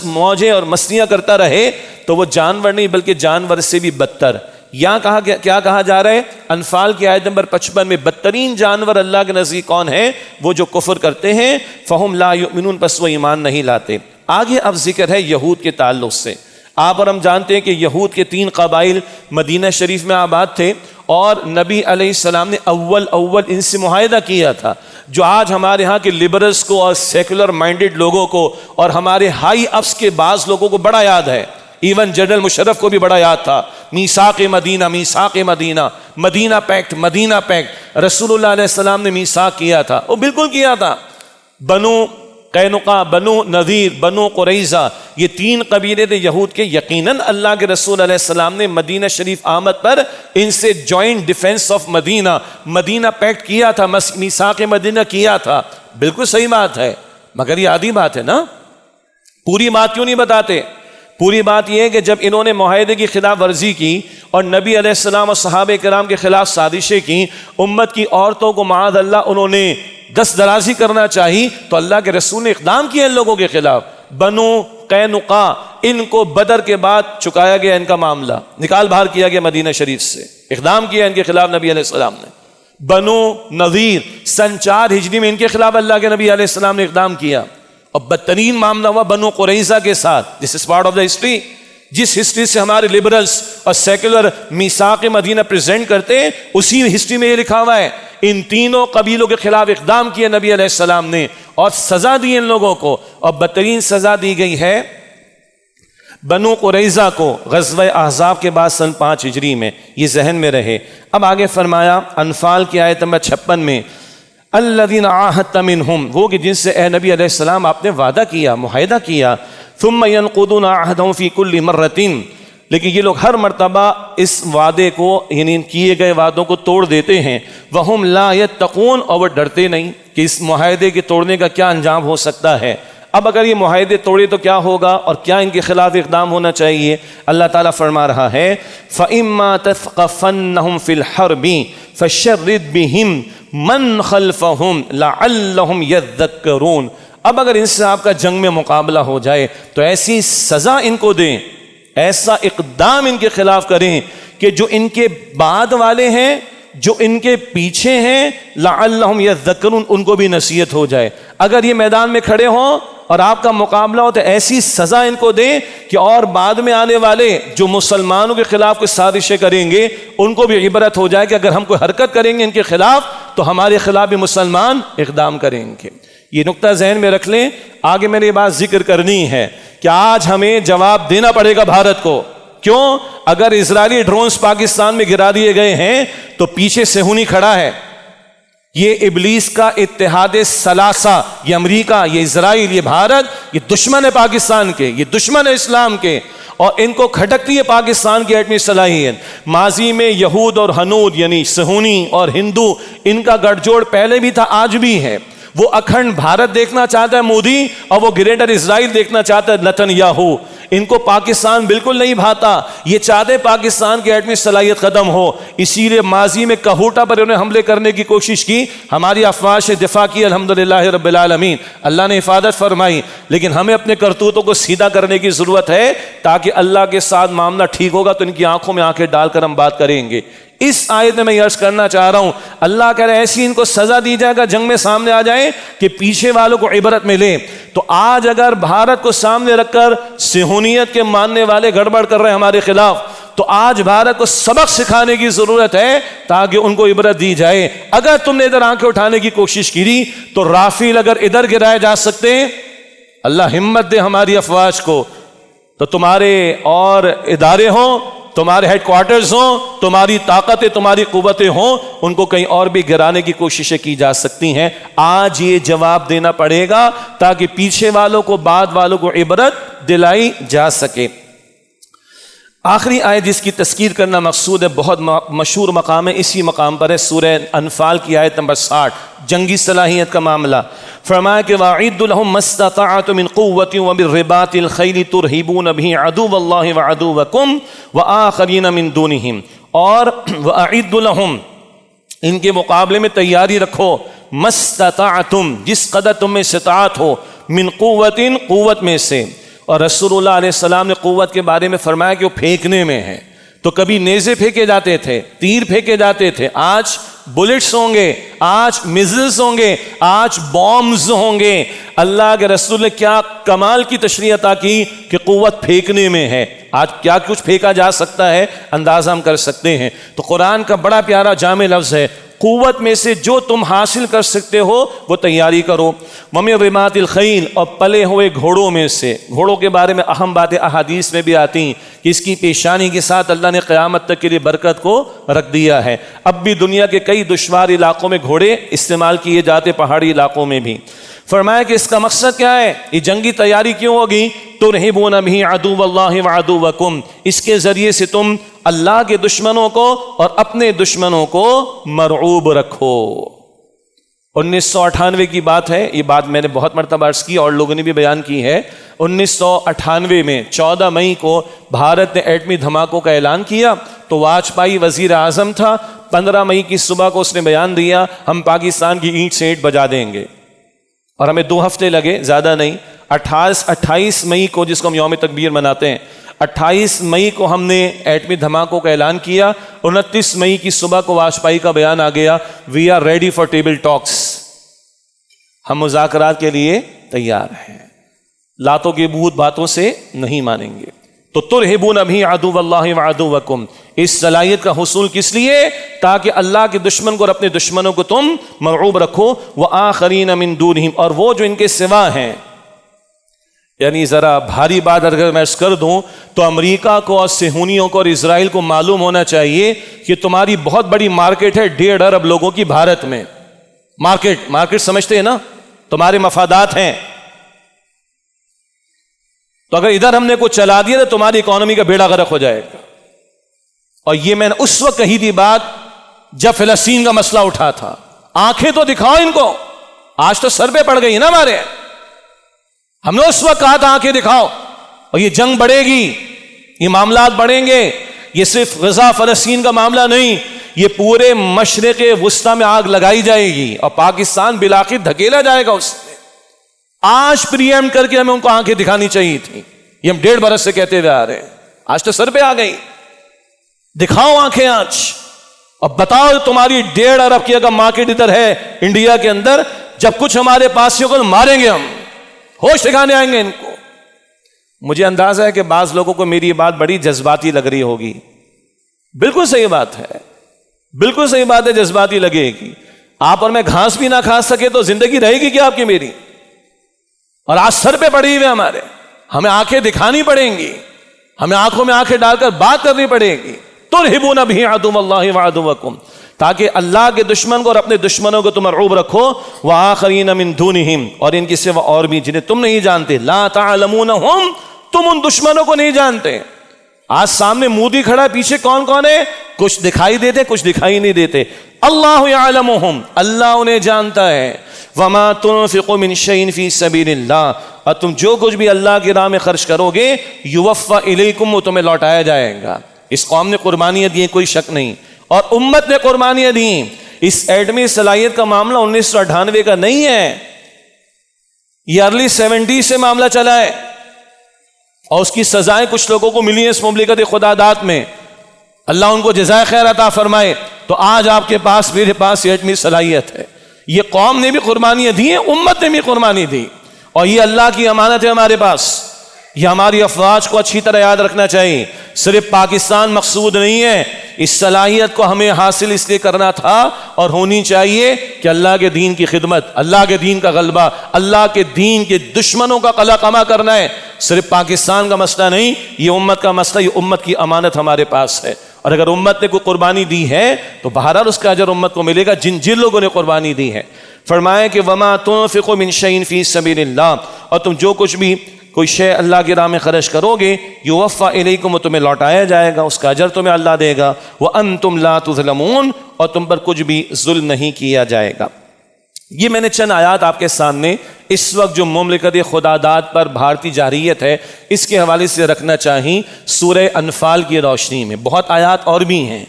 موجیں اور مستیاں کرتا رہے، تو وہ جانور نہیں بلکہ جانور سے بھی بدتر۔ یہاں کیا کہا جا رہا ہے؟ انفال کی آیت نمبر 55 میں بدترین جانور اللہ کے نزدیک کون ہیں؟ وہ جو کفر کرتے ہیں، فہم لا یؤمنون، پس وہ ایمان نہیں لاتے۔ آگے اب ذکر ہے یہود کے تعلق سے۔ آپ اور ہم جانتے ہیں کہ یہود کے 3 قبائل مدینہ شریف میں آباد تھے، اور نبی علیہ السلام نے اول ان سے معاہدہ کیا تھا، جو آج ہمارے ہاں کے لبرلز کو اور سیکولر مائنڈڈ لوگوں کو اور ہمارے ہائی اپس کے بعض لوگوں کو بڑا یاد ہے، ایون جنرل مشرف کو بھی بڑا یاد تھا۔ میثاق مدینہ، مدینہ پیکٹ، رسول اللہ علیہ السلام نے میثاق کیا تھا، وہ بالکل کیا تھا۔ بنو قینقاع، بنو نذیر، بنو قریظہ، یہ 3 قبیلے تھے یہود کے، یقیناً اللہ کے رسول علیہ السلام نے مدینہ شریف آمد پر ان سے joint defence of Madina pact کیا تھا، میثاق مدینہ کیا تھا۔ بالکل صحیح بات ہے، مگر یہ آدھی بات ہے نا، پوری بات کیوں نہیں بتاتے؟ پوری بات یہ ہے کہ جب انہوں نے معاہدے کی خلاف ورزی کی اور نبی علیہ السلام اور صحابہ کرام کے خلاف سازشیں کی، امت کی عورتوں کو معاذ اللہ انہوں نے دست درازی کرنا چاہی، تو اللہ کے رسول نے اقدام کیا ان لوگوں کے خلاف۔ بنو قینقاع، ان کو بدر کے بعد چکایا گیا، ان کا معاملہ نکال باہر کیا گیا مدینہ شریف سے، اقدام کیا ان کے خلاف نبی علیہ السلام نے۔ بنو نذیر، سن 4 ہجری میں ان کے خلاف اللہ کے نبی علیہ السلام نے اقدام کیا، اور بدترین معاملہ ہوا بنو قریظہ کے ساتھ۔ This is part of the history, جس ہسٹری سے ہمارے لبرلز اور سیکولر میثاق مدینہ پریزنٹ کرتے ہیں، اسی ہسٹری میں یہ لکھا ہوا ہے۔ ان 3 قبیلوں کے خلاف اقدام کیا نبی علیہ السلام نے، اور سزا دی ان لوگوں کو، اور بدترین سزا دی گئی ہے بنو قریظہ کو غزوہ احزاب کے بعد سن 5 ہجری میں، یہ ذہن میں رہے۔ اب آگے فرمایا انفال کی آیت نمبر 56 میں، الذین عاہدت منہم، وہ کہ جن سے اے نبی علیہ السلام آپ نے وعدہ کیا، معاہدہ کیا، ثم ینقضون عہدہم فی کل مرۃ، لیکن یہ لوگ ہر مرتبہ اس وعدے کو، یعنی کیے گئے وعدوں کو توڑ دیتے ہیں، وہم لا یتقون، اور وہ ڈرتے نہیں کہ اس معاہدے کے توڑنے کا کیا انجام ہو سکتا ہے۔ اب اگر یہ معاہدے توڑے تو کیا ہوگا اور کیا ان کے خلاف اقدام ہونا چاہیے؟ اللہ تعالیٰ فرما رہا ہے فَإِمَّا تَثْقَفَنَّهُمْ فِي الْحَرْبِ فَشَرِّدْ بِهِمْ مَنْ خَلْفَهُمْ لَعَلَّهُمْ يَذَّكَّرُونَ، اب اگر ان سے آپ کا جنگ میں مقابلہ ہو جائے تو ایسی سزا ان کو دیں، ایسا اقدام ان کے خلاف کریں کہ جو ان کے بعد والے ہیں، جو ان کے پیچھے ہیں، لعلہم یذکرون، ان کو بھی نصیحت ہو جائے۔ اگر یہ میدان میں کھڑے ہوں اور آپ کا مقابلہ ہو تو ایسی سزا ان کو دیں کہ اور بعد میں آنے والے جو مسلمانوں کے خلاف کوئی سازشیں کریں گے ان کو بھی عبرت ہو جائے کہ اگر ہم کوئی حرکت کریں گے ان کے خلاف تو ہمارے خلاف بھی مسلمان اقدام کریں گے. یہ نقطہ ذہن میں رکھ لیں. آگے میں نے یہ بات ذکر کرنی ہے کہ آج ہمیں جواب دینا پڑے گا بھارت کو. کیوں؟ اگر اسرائیلی ڈرونز پاکستان میں گرا دیے گئے ہیں تو پیچھے صہیونی کھڑا ہے. یہ ابلیس کا اتحاد ثلاثہ، یہ امریکہ، یہ اسرائیل، یہ بھارت، یہ دشمن ہے پاکستان کے، یہ دشمن ہے اسلام کے، اور ان کو کھٹکتی ہے پاکستان کی ایٹمی صلاحیت. ماضی میں یہود اور ہنود یعنی صہیونی اور ہندو ان کا گٹھ جوڑ پہلے بھی تھا، آج بھی ہے. وہ اکھنڈ بھارت دیکھنا چاہتا ہے مودی، اور وہ گریٹر اسرائیل دیکھنا چاہتا ہے نتن یاہو. ان کو پاکستان بالکل نہیں بھاتا. یہ چاہتے پاکستان کی ایٹمی صلاحیت ختم ہو، اسی لیے ماضی میں کہوٹا پر انہیں حملے کرنے کی کوشش کی. ہماری افواج نے دفاع کی الحمدللہ رب العالمین، اللہ نے حفاظت فرمائی. لیکن ہمیں اپنے کرتوتوں کو سیدھا کرنے کی ضرورت ہے تاکہ اللہ کے ساتھ معاملہ ٹھیک ہوگا تو ان کی آنکھوں میں آنکھیں ڈال کر ہم بات کریں گے. اس آیت میں یہ عرض کرنا چاہ رہا ہوں، اللہ کہہ رہا ہے ایسی ان کو سزا دی جائے گا جنگ میں سامنے آ جائیں کہ پیچھے والوں کو عبرت ملے. تو آج اگر بھارت کو سامنے رکھ کر صہیونیت کے ماننے والے گڑبڑ کر رہے ہیں ہمارے خلاف، تو آج بھارت کو سبق سکھانے کی ضرورت ہے تاکہ ان کو عبرت دی جائے. اگر تم نے ادھر آنکھیں اٹھانے کی کوشش کی تو رافیل اگر ادھر گرائے جا سکتے ہیں، اللہ ہمت دے ہماری افواج کو، تو تمہارے اور ادارے ہوں، تمہارے ہیڈ کوارٹرز ہوں، تمہاری طاقتیں، تمہاری قوتیں ہوں، ان کو کہیں اور بھی گرانے کی کوششیں کی جا سکتی ہیں. آج یہ جواب دینا پڑے گا تاکہ پیچھے والوں کو، بعد والوں کو عبرت دلائی جا سکے. آخری آیت جس کی تذکیر کرنا مقصود ہے، بہت مشہور مقام ہے، اسی مقام پر ہے سورہ انفال کی آیت نمبر 60، جنگی صلاحیت کا معاملہ. فرمایا کہ وَأَعِدُّوا لَهُم مَّا اسْتَطَعْتُم مِّن قُوَّةٍ وَمِن رِّبَاطِ الْخَيْلِ تُرْهِبُونَ بِهِ عَدُوَّ اللَّهِ وَعَدُوَّكُمْ وَآخَرِينَ مِن دُونِهِمْ. اور وَأَعِدُّوا لَهُم، ان کے مقابلے میں تیاری رکھو، مَّا اسْتَطَعْتُم، جس قدر تم میں استطاعت ہو، من قوتٍ، قوت میں سے. اور رسول اللہ علیہ السلام نے قوت کے بارے میں فرمایا کہ وہ پھینکنے میں ہے. تو کبھی نیزے پھینکے جاتے تھے، تیر پھینکے جاتے تھے، آج بلٹس ہوں گے، آج میزلز ہوں گے، آج بامز ہوں گے. اللہ کے رسول نے کیا کمال کی تشریح عطا کی کہ قوت پھینکنے میں ہے. آج کیا کچھ پھینکا جا سکتا ہے اندازہ ہم کر سکتے ہیں. تو قرآن کا بڑا پیارا جامع لفظ ہے، قوت میں سے جو تم حاصل کر سکتے ہو وہ تیاری کرو. وَمِن رِّبَاطِ الْخَيْلِ، اور پلے ہوئے گھوڑوں میں سے. گھوڑوں کے بارے میں اہم باتیں احادیث میں بھی آتی ہیں کہ اس کی پیشانی کے ساتھ اللہ نے قیامت تک کے لیے برکت کو رکھ دیا ہے. اب بھی دنیا کے کئی دشوار علاقوں میں گھوڑے استعمال کیے جاتے، پہاڑی علاقوں میں بھی. فرمایا کہ اس کا مقصد کیا ہے، یہ جنگی تیاری کیوں ہوگی؟ تُرْهِبُونَ بِهِ عَدُوَّ اللَّهِ وَعَدُوَّكُمْ، اس کے ذریعے سے تم اللہ کے دشمنوں کو اور اپنے دشمنوں کو مرعوب رکھو. 1998 کی بات ہے، یہ بات میں نے بہت مرتبہ عرض کی اور لوگوں نے بھی بیان کی ہے. 1998 میں 14 مئی کو بھارت نے ایٹمی دھماکوں کا اعلان کیا تو واجپئی وزیر اعظم تھا. 15 مئی کی صبح کو اس نے بیان دیا ہم پاکستان کی اینٹ سے اینٹ بجا دیں گے، اور ہمیں 2 ہفتے لگے، زیادہ نہیں. 28 مئی کو، جس کو ہم یوم تکبیر مناتے ہیں، 28 مئی کو ہم نے ایٹمی دھماکوں کا اعلان کیا. 29 مئی کی صبح کو واجپئی کا بیان آ گیا، we are ready for table talks, ہم مذاکرات کے لیے تیار ہیں، لاتوں کی بھوت باتوں سے نہیں مانیں گے. تو تُرْهِبُونَ بِهِ عَدُوَّ اللَّهِ وَعَدُوَّكُمْ، اس صلاحیت کا حصول کس لیے؟ تاکہ اللہ کے دشمن کو اور اپنے دشمنوں کو تم مرعوب رکھو. وَآخَرِينَ مِن دُونِهِمْ، اور وہ جو ان کے سوا ہیں. یعنی ذرا بھاری بات اگر میں کر دوں تو امریکہ کو اور صہیونیوں کو اور اسرائیل کو معلوم ہونا چاہیے کہ تمہاری بہت بڑی مارکیٹ ہے 1.5 ارب لوگوں کی بھارت میں. مارکیٹ سمجھتے ہیں نا، تمہارے مفادات ہیں. تو اگر ادھر ہم نے کچھ چلا دیا تو تمہاری اکانومی کا بیڑا غرق ہو جائے گا. اور یہ میں نے اس وقت کہی تھی بات جب فلسطین کا مسئلہ اٹھا تھا. آنکھیں تو دکھاؤ ان کو، آج تو سر پہ پڑ گئی نا ہمارے. ہم نے اس وقت کہا تھا آنکھیں دکھاؤ، اور یہ جنگ بڑھے گی، یہ معاملات بڑھیں گے. یہ صرف غزہ فلسطین کا معاملہ نہیں، یہ پورے مشرق وسطی میں آگ لگائی جائے گی اور پاکستان بالآخر دھکیلا جائے گا اس میں. آج پریمپٹ کر کے ہمیں ان کو آنکھیں دکھانی چاہیے تھی. یہ ہم 1.5 برس سے کہتے ہوئے آ رہے ہیں، آج تو سر پہ آ گئی. دکھاؤ آنکھیں آج، اور بتاؤ تمہاری 1.5 ارب کی اگر مارکیٹ ادھر ہے انڈیا کے اندر، جب کچھ ہمارے پاس سے ہوگا ماریں گے ہم. ہوش ٹھکانے آئیں گے ان کو. مجھے اندازہ ہے کہ بعض لوگوں کو میری یہ بات بڑی جذباتی لگ رہی ہوگی. بالکل صحیح بات ہے, بالکل صحیح بات ہے, جذباتی لگے گی. آپ اور میں گھاس بھی نہ کھا سکے تو زندگی رہے گی کیا آپ کی میری؟ اور آج سر پہ پڑی ہوئے ہمارے, ہمیں آنکھیں دکھانی پڑیں گی, ہمیں آنکھوں میں آنکھیں ڈال کر بات کرنی پڑے گی. ترہبون بہ عدو اللہ وعدوکم, تاکہ اللہ کے دشمن کو اور اپنے دشمنوں کو تم مرعوب رکھو. وآخرین من دونہم, اور ان کی سوا اور بھی جنہیں تم نہیں جانتے. لا تعلمونہم, تم ان دشمنوں کو نہیں جانتے. آج سامنے مودی کھڑا, پیچھے کون کون ہے؟ کچھ دکھائی دیتے, کچھ دکھائی نہیں دیتے. اللہ یعلمہم, اللہ انہیں جانتا ہے. وما تنفقوا من شیء فی سبیل اللہ, اور تم جو کچھ بھی اللہ کی راہ میں خرچ کرو گے, یوفی الیکم, وہ تمہیں لوٹایا جائے گا. اس قوم نے قربانیاں دی, کوئی شک نہیں, اور امت نے قربانیاں دی. اس ایٹمی صلاحیت کا معاملہ 1998 کا نہیں ہے, یہ ارلی 70 سے معاملہ چلا ہے, اور اس کی سزائیں کچھ لوگوں کو ملی ہیں اس مملکت خدا داد میں. اللہ ان کو جزائے خیر عطا فرمائے. تو آج آپ کے پاس, میرے پاس یہ ایٹمی صلاحیت ہے. یہ قوم نے بھی قربانیاں دی ہیں, امت نے بھی قربانی دی, اور یہ اللہ کی امانت ہے ہمارے پاس. یہ ہماری افواج کو اچھی طرح یاد رکھنا چاہیے. صرف پاکستان مقصود نہیں ہے, اس صلاحیت کو ہمیں حاصل اس لیے کرنا تھا اور ہونی چاہیے کہ اللہ کے دین کی خدمت, اللہ کے دین کا غلبہ, اللہ کے دین کے دشمنوں کا قلع قمع کرنا ہے. صرف پاکستان کا مسئلہ نہیں, یہ امت کا مسئلہ, یہ امت کی امانت ہمارے پاس ہے. اور اگر امت نے کوئی قربانی دی ہے تو بہرحال اس کا اجر امت کو ملے گا جن جن لوگوں نے قربانی دی ہے. فرمایا کہ وما تنفقوا من شیء فی سبیل اللہ, اور تم جو کچھ بھی کوئی شے اللہ کی راہ میں خرچ کرو گے, یوفی الیکم, وہ تمہیں لوٹایا جائے گا, اس کا اجر تمہیں اللہ دے گا. وانتم لا تظلمون, اور تم پر کچھ بھی ظلم نہیں کیا جائے گا. یہ میں نے چند آیات آپ کے سامنے اس وقت جو مملکت خدا داد پر بھارتی جارحیت ہے اس کے حوالے سے رکھنا چاہیے سورہ انفال کی روشنی میں. بہت آیات اور بھی ہیں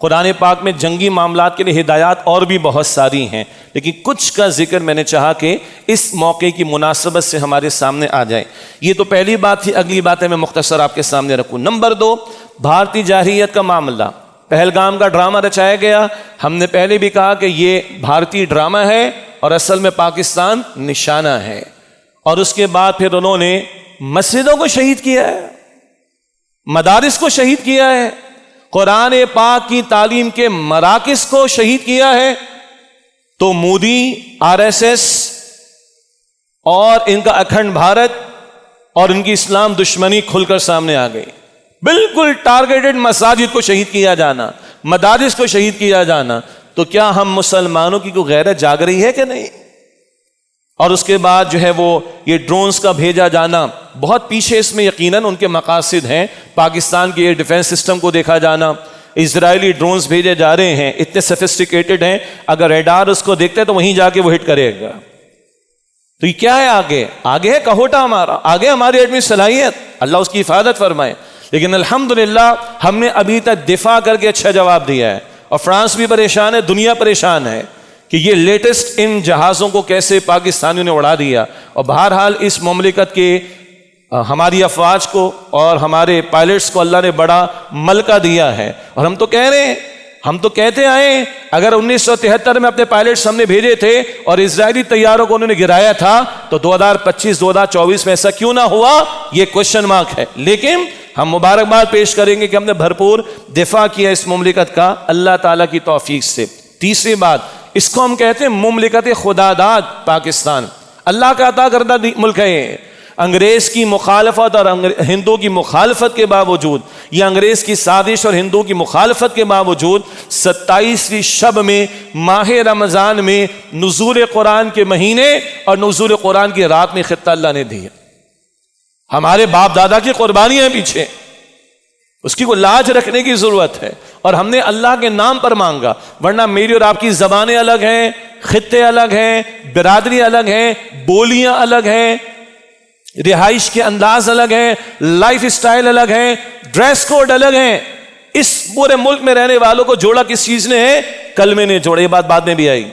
قرآن پاک میں, جنگی معاملات کے لیے ہدایات اور بھی بہت ساری ہیں, لیکن کچھ کا ذکر میں نے چاہا کہ اس موقع کی مناسبت سے ہمارے سامنے آ جائے. یہ تو پہلی بات تھی, اگلی بات ہے میں مختصر آپ کے سامنے رکھوں. نمبر 2, بھارتی جارحیت کا معاملہ. پہلگام کا ڈرامہ رچایا گیا, ہم نے پہلے بھی کہا کہ یہ بھارتی ڈرامہ ہے اور اصل میں پاکستان نشانہ ہے. اور اس کے بعد پھر انہوں نے مسجدوں کو شہید کیا ہے, مدارس کو شہید کیا ہے, قرآن پاک کی تعلیم کے مراکز کو شہید کیا ہے. تو مودی, آر ایس ایس اور ان کا اکھنڈ بھارت اور ان کی اسلام دشمنی کھل کر سامنے آ گئی. بالکل ٹارگیٹڈ مساجد کو شہید کیا جانا, مدارس کو شہید کیا جانا. تو کیا ہم مسلمانوں کی کوئی غیرت جاگ رہی ہے کہ نہیں؟ اور اس کے بعد جو ہے وہ یہ ڈرونز کا بھیجا جانا, بہت پیچھے اس میں یقیناً ان کے مقاصد ہیں. پاکستان کے ایئر ڈیفنس سسٹم کو دیکھا جانا, اسرائیلی ڈرونز بھیجے جا رہے ہیں, اتنے سفسٹیکیٹڈ ہیں, اگر ریڈار اس کو دیکھتے تو وہیں جا کے وہ ہٹ کرے گا. تو یہ کیا ہے؟ آگے ہے کہوٹا ہمارا, آگے ہماری ایٹمی صلاحیت, اللہ اس کی حفاظت فرمائے. لیکن الحمدللہ ہم نے ابھی تک دفاع کر کے اچھا جواب دیا ہے, اور فرانس بھی پریشان ہے, دنیا پریشان ہے کہ یہ لیٹسٹ ان جہازوں کو کیسے پاکستانیوں نے اڑا دیا. اور بہرحال اس مملکت کے ہماری افواج کو اور ہمارے پائلٹس کو اللہ نے بڑا ملکہ دیا ہے. اور ہم تو کہہ رہے ہیں, ہم تو کہتے آئے, اگر 1973 میں اپنے پائلٹس ہم نے بھیجے تھے اور اسرائیلی طیاروں کو انہوں نے گرایا تھا, تو 2025 2024 میں ایسا کیوں نہ ہوا, یہ کوشچن مارک ہے. لیکن ہم مبارکباد پیش کریں گے کہ ہم نے بھرپور دفاع کیا اس مملکت کا اللہ تعالیٰ کی توفیق سے. تیسری بات, اس کو ہم کہتے ہیں مملکت خدا داد پاکستان, اللہ کا عطا کردہ ملک ہے. انگریز کی مخالفت اور ہندو کی مخالفت کے باوجود, یا انگریز کی سازش اور ہندو کی مخالفت کے باوجود 27ویں شب میں ماہ رمضان میں نزول قرآن کے مہینے اور نزول قرآن کی رات میں خطہ اللہ نے دی. ہمارے باپ دادا کی قربانیاں پیچھے, اس کی کو لاج رکھنے کی ضرورت ہے, اور ہم نے اللہ کے نام پر مانگا. ورنہ میری اور آپ کی زبانیں الگ ہیں, خطے الگ ہیں, برادری الگ ہیں, بولیاں الگ ہیں, رہائش کے انداز الگ ہیں, لائف سٹائل الگ ہیں, ڈریس کوڈ الگ ہیں. اس پورے ملک میں رہنے والوں کو جوڑا کس چیز نے ہے؟ کلمے نے جوڑا. یہ بات بعد میں بھی آئے گی.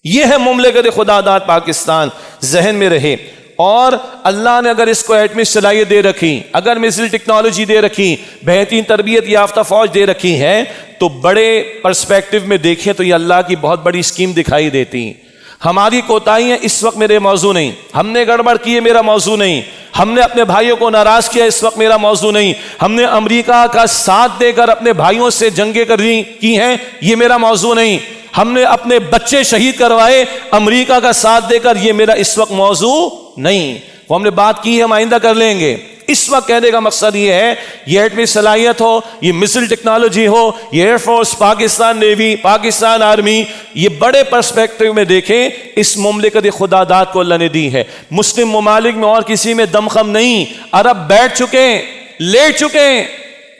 یہ ہے مملکت خدا داد پاکستان, ذہن میں رہے. اور اللہ نے اگر اس کو ایٹمی صلاحیت دے رکھی, اگر میزائل ٹیکنالوجی دے رکھی, بہترین تربیت یافتہ فوج دے رکھی ہے, تو بڑے پرسپیکٹو میں دیکھیں تو یہ اللہ کی بہت بڑی اسکیم دکھائی دیتی. ہماری کوتاہیاں اس وقت میرے موضوع نہیں، ہم نے گڑبڑ کی ہے میرا موضوع نہیں، ہم نے اپنے بھائیوں کو ناراض کیا اس وقت میرا موضوع نہیں، ہم نے امریکہ کا ساتھ دے کر اپنے بھائیوں سے جنگیں کی ہیں یہ میرا موضوع نہیں، ہم نے اپنے بچے شہید کروائے امریکہ کا ساتھ دے کر یہ میرا اس وقت موضوع نہیں، وہ ہم نے بات کی ہے، ہم آئندہ کر لیں گے۔ اس وقت کہنے کا مقصد یہ ہے، یہ ایٹمی صلاحیت ہو، یہ مسل ٹیکنالوجی ہو، یہ air force, Pakistan navy, Pakistan army, یہ بڑے پرسپیکٹیو میں دیکھیں اس مملکت خدا داد کو اللہ نے دی ہے۔ مسلم ممالک میں اور کسی میں دمخم نہیں، عرب بیٹھ چکے، لیٹ چکے،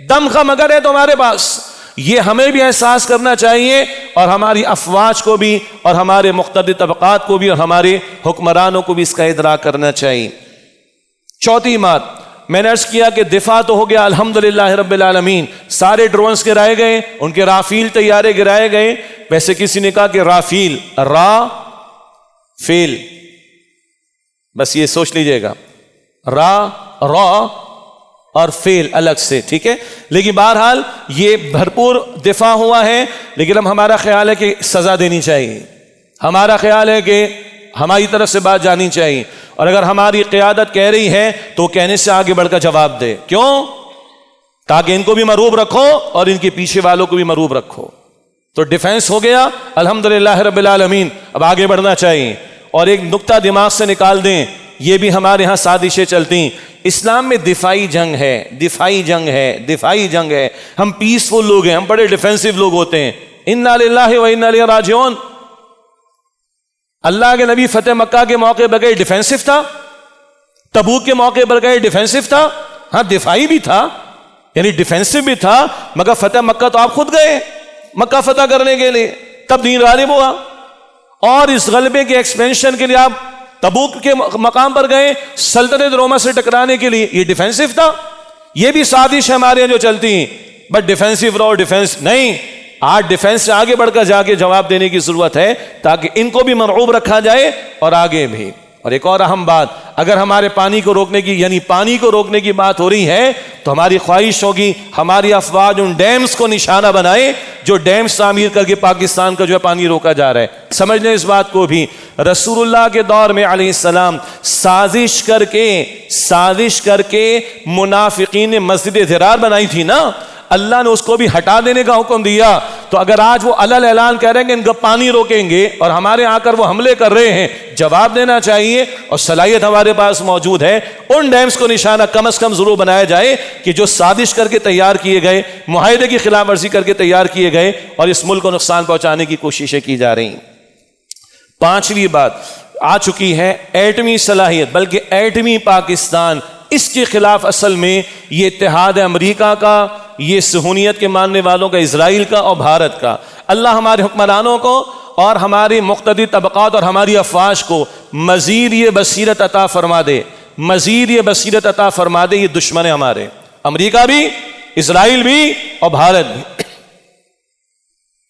دمخم اگر ہے تو ہمارے پاس، یہ ہمیں بھی احساس کرنا چاہیے، اور ہماری افواج کو بھی، اور ہمارے مقتدر طبقات کو بھی، اور ہمارے حکمرانوں کو بھی اس کا ادراک کرنا چاہیے۔ چوتھی بات میں نے عرض کیا کہ دفاع تو ہو گیا الحمدللہ رب العالمین، سارے ڈرونز گرائے گئے، ان کے رافیل طیارے گرائے گئے۔ ویسے کسی نے کہا کہ رافیل، را فیل، بس یہ سوچ لیجئے گا، را اور فیل الگ سے، ٹھیک ہے، لیکن بہرحال یہ بھرپور دفاع ہوا ہے، لیکن اب ہمارا خیال ہے کہ سزا دینی چاہیے، ہمارا خیال ہے کہ ہماری طرف سے بات جانی چاہیے، اور اگر ہماری قیادت کہہ رہی ہے تو کہنے سے آگے بڑھ کر جواب دے، کیوں؟ تاکہ ان کو بھی مرعوب رکھو اور ان کے پیچھے والوں کو بھی مرعوب رکھو۔ تو ڈیفنس ہو گیا الحمدللہ رب العالمین، اب آگے بڑھنا چاہیے۔ اور ایک نقطہ دماغ سے نکال دیں، یہ بھی ہمارے ہاں سازشیں چلتی، اسلام میں دفاعی جنگ ہے، دفاعی جنگ ہے، دفاعی جنگ ہے، ہم پیسفل لوگ ہیں، ہم بڑے ڈیفینسو لوگ ہوتے ہیں، انا للہ و انا الیہ راجعون۔ اللہ کے نبی فتح مکہ کے موقع پر گئے، ڈیفینسو تھا، تبوک کے موقع پر گئے، ڈیفینسو تھا، ہاں دفاعی بھی تھا، یعنی ڈیفینسو بھی تھا، مگر فتح مکہ تو آپ خود گئے مکہ فتح کرنے کے لیے، تب دین غالب ہوا، اور اس غلبے کے ایکسپینشن کے لیے آپ تبوک کے مقام پر گئے سلطنت روما سے ٹکرانے کے لیے، یہ ڈیفینسو تھا۔ یہ بھی سازش ہے ہمارے جو چلتی ہیں، بٹ ڈیفینسو رہو، ڈیفینس نہیں، آج ڈیفینس سے آگے بڑھ کر جا کے جواب دینے کی ضرورت ہے تاکہ ان کو بھی مرعوب رکھا جائے اور آگے بھی۔ اور ایک اور اہم بات، اگر ہمارے پانی کو روکنے کی، یعنی پانی کو روکنے کی بات ہو رہی ہے تو ہماری خواہش ہوگی ہماری افواج ان ڈیمز کو نشانہ بنائے جو ڈیمز تعمیر کر کے پاکستان کا جو ہے پانی روکا جا رہا ہے۔ سمجھ لیں اس بات کو بھی، رسول اللہ کے دور میں علیہ السلام سازش کر کے منافقین نے مسجد ضرار بنائی تھی نا، اللہ نے اس کو بھی ہٹا دینے کا حکم دیا۔ تو اگر آج وہ علل اعلان کہہ رہے ہیں کہ ان کا پانی روکیں گے اور ہمارے آ کر وہ حملے کر رہے ہیں، جواب دینا چاہیے، اور صلاحیت ہمارے پاس موجود ہے، ان ڈیمز کو نشانہ کم از کم ضرور بنایا جائے کہ جو سازش کر کے تیار کیے گئے، معاہدے کی خلاف ورزی کر کے تیار کیے گئے اور اس ملک کو نقصان پہنچانے کی کوششیں کی جا رہی ہیں۔ پانچویں بات آ چکی ہے، ایٹمی صلاحیت، بلکہ ایٹمی پاکستان، اس کے خلاف اصل میں یہ اتحاد ہے امریکہ کا، یہ صہیونیت کے ماننے والوں کا، اسرائیل کا اور بھارت کا۔ اللہ ہمارے حکمرانوں کو اور ہماری مقتدر طبقات اور ہماری افواج کو مزید یہ بصیرت عطا فرما دے، مزید یہ بصیرت عطا فرما دے۔ یہ دشمن ہے ہمارے، امریکہ بھی، اسرائیل بھی اور بھارت بھی،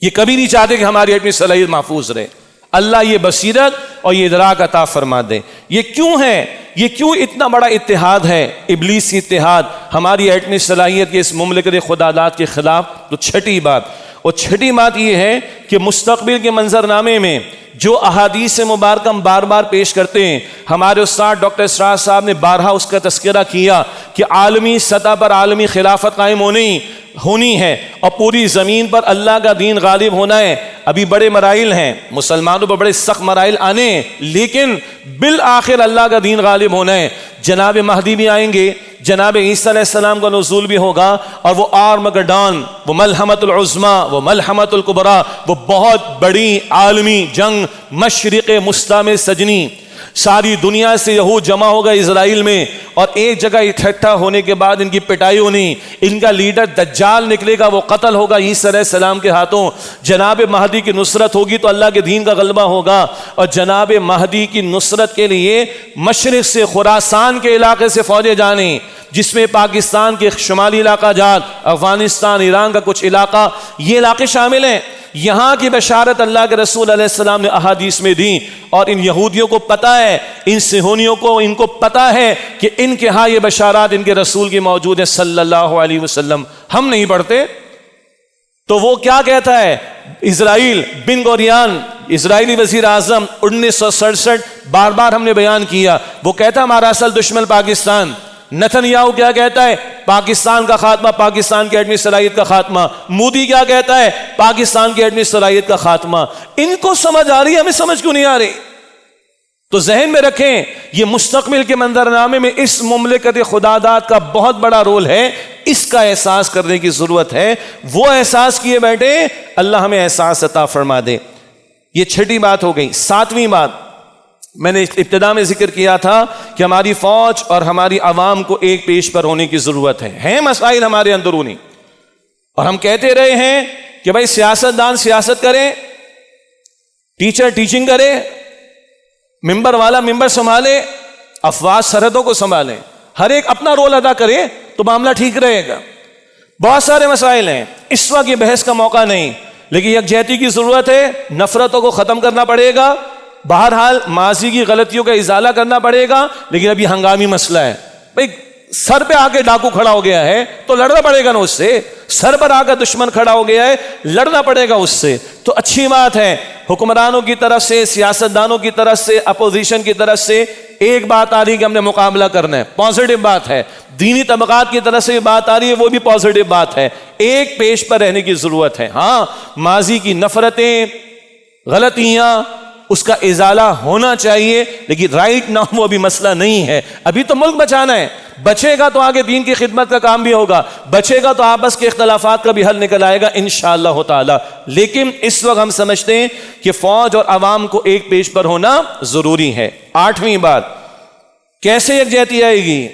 یہ کبھی نہیں چاہتے کہ ہماری ایٹمی صلاحیت محفوظ رہے۔ اللہ یہ بصیرت اور یہ ادراک عطا فرما دے۔ یہ کیوں ہے؟ یہ کیوں اتنا بڑا اتحاد ہے، ابلیسی اتحاد ہماری ایٹمی صلاحیت کے اس مملکت خداداد کے خلاف؟ تو چھٹی بات یہ ہے کہ مستقبل کے منظرنامے میں جو احادیث مبارکہ ہم بار بار پیش کرتے ہیں، ہمارے استاد ڈاکٹر اسرار صاحب نے بارہا اس کا تذکرہ کیا کہ عالمی سطح پر عالمی خلافت قائم ہونی ہے اور پوری زمین پر اللہ کا دین غالب ہونا ہے۔ ابھی بڑے مراحل ہیں، مسلمانوں پر بڑے سخت مراحل آنے ہیں، لیکن بالآخر اللہ کا دین غالب ہونا ہے۔ جناب مہدی بھی آئیں گے، جناب عیسیٰ علیہ السلام کا نزول بھی ہوگا، اور وہ آرمگڈان، وہ ملحمۃ العظمیٰ، وہ ملحمۃ الکبریٰ، وہ بہت بڑی عالمی جنگ، مشرق مستعمر میں سجنی، ساری دنیا سے یہود جمع ہوگا اسرائیل میں، اور ایک جگہ اکٹھا ہونے کے بعد ان کی پٹائی ہونی، ان کا لیڈر دجال نکلے گا، وہ قتل ہوگا عیسیٰ علیہ السلام کے ہاتھوں۔ جناب مہدی کی نصرت ہوگی تو اللہ کے دین کا غلبہ ہوگا، اور جناب مہدی کی نصرت کے لیے مشرق سے، خراسان کے علاقے سے فوجیں جانے، جس میں پاکستان کے شمالی علاقہ جات، افغانستان، ایران کا کچھ علاقہ، یہ علاقے شامل ہیں۔ یہاں کی بشارت اللہ کے رسول علیہ السلام نے احادیث میں دی، اور ان یہودیوں کو پتہ ہے، ان صہیونیوں کو ان کو پتہ ہے کہ ان کے ہاں یہ بشارات ان کے رسول کی موجود ہے صلی اللہ علیہ وسلم۔ ہم نہیں پڑھتے تو وہ کیا کہتا ہے؟ اسرائیل، بن گوریان، اسرائیلی وزیر اعظم 1967 بار بار ہم نے بیان کیا، وہ کہتا ہمارا اصل دشمن پاکستان. نتن یاہو کیا کہتا ہے؟ پاکستان کا خاتمہ، پاکستان کی ایٹمی صلاحیت کا خاتمہ. مودی کیا کہتا ہے؟ پاکستان کی ایٹمی صلاحیت کا خاتمہ. ان کو سمجھ آ رہی ہے، ہمیں سمجھ کیوں نہیں آ رہی؟ تو ذہن میں رکھیں، یہ مستقبل کے منظرنامے میں اس مملکت خداداد کا بہت بڑا رول ہے. اس کا احساس کرنے کی ضرورت ہے. وہ احساس کیے بیٹھے، اللہ ہمیں احساس عطا فرما دے. یہ چھٹی بات ہو گئی. ساتویں بات میں نے ابتدا میں ذکر کیا تھا کہ ہماری فوج اور ہماری عوام کو ایک پیش پر ہونے کی ضرورت ہے. ہیں مسائل ہمارے اندرونی، اور ہم کہتے رہے ہیں کہ بھائی سیاست دان سیاست کریں، ٹیچر ٹیچنگ کرے، ممبر والا ممبر سنبھالے، افواج سرحدوں کو سنبھالیں، ہر ایک اپنا رول ادا کرے تو معاملہ ٹھیک رہے گا. بہت سارے مسائل ہیں، اس وقت یہ بحث کا موقع نہیں، لیکن یکجہتی کی ضرورت ہے. نفرتوں کو ختم کرنا پڑے گا، بہرحال ماضی کی غلطیوں کا ازالہ کرنا پڑے گا. لیکن اب یہ ہنگامی مسئلہ ہے. بھائی سر پہ آ کے ڈاکو کھڑا ہو گیا ہے تو لڑنا پڑے گا نا اس سے. سر پر آ کر دشمن کھڑا ہو گیا ہے، لڑنا پڑے گا اس سے. تو اچھی بات ہے، حکمرانوں کی طرف سے، سیاستدانوں کی طرف سے، اپوزیشن کی طرف سے ایک بات آ رہی کہ ہم نے مقابلہ کرنا ہے، پازیٹو بات ہے. دینی طبقات کی طرف سے بات آ رہی ہے، وہ بھی پازیٹو بات ہے. ایک پیش پر رہنے کی ضرورت ہے. ہاں ماضی کی نفرتیں، غلطیاں، اس کا ازالہ ہونا چاہیے، لیکن رائٹ ناؤ وہ ابھی مسئلہ نہیں ہے. ابھی تو ملک بچانا ہے. بچے گا تو آگے دین کی خدمت کا کام بھی ہوگا، بچے گا تو آپس کے اختلافات کا بھی حل نکل آئے گا انشاءاللہ تعالی. لیکن اس وقت ہم سمجھتے ہیں کہ فوج اور عوام کو ایک پیش پر ہونا ضروری ہے. آٹھویں بات، کیسے یکجہتی آئے گی؟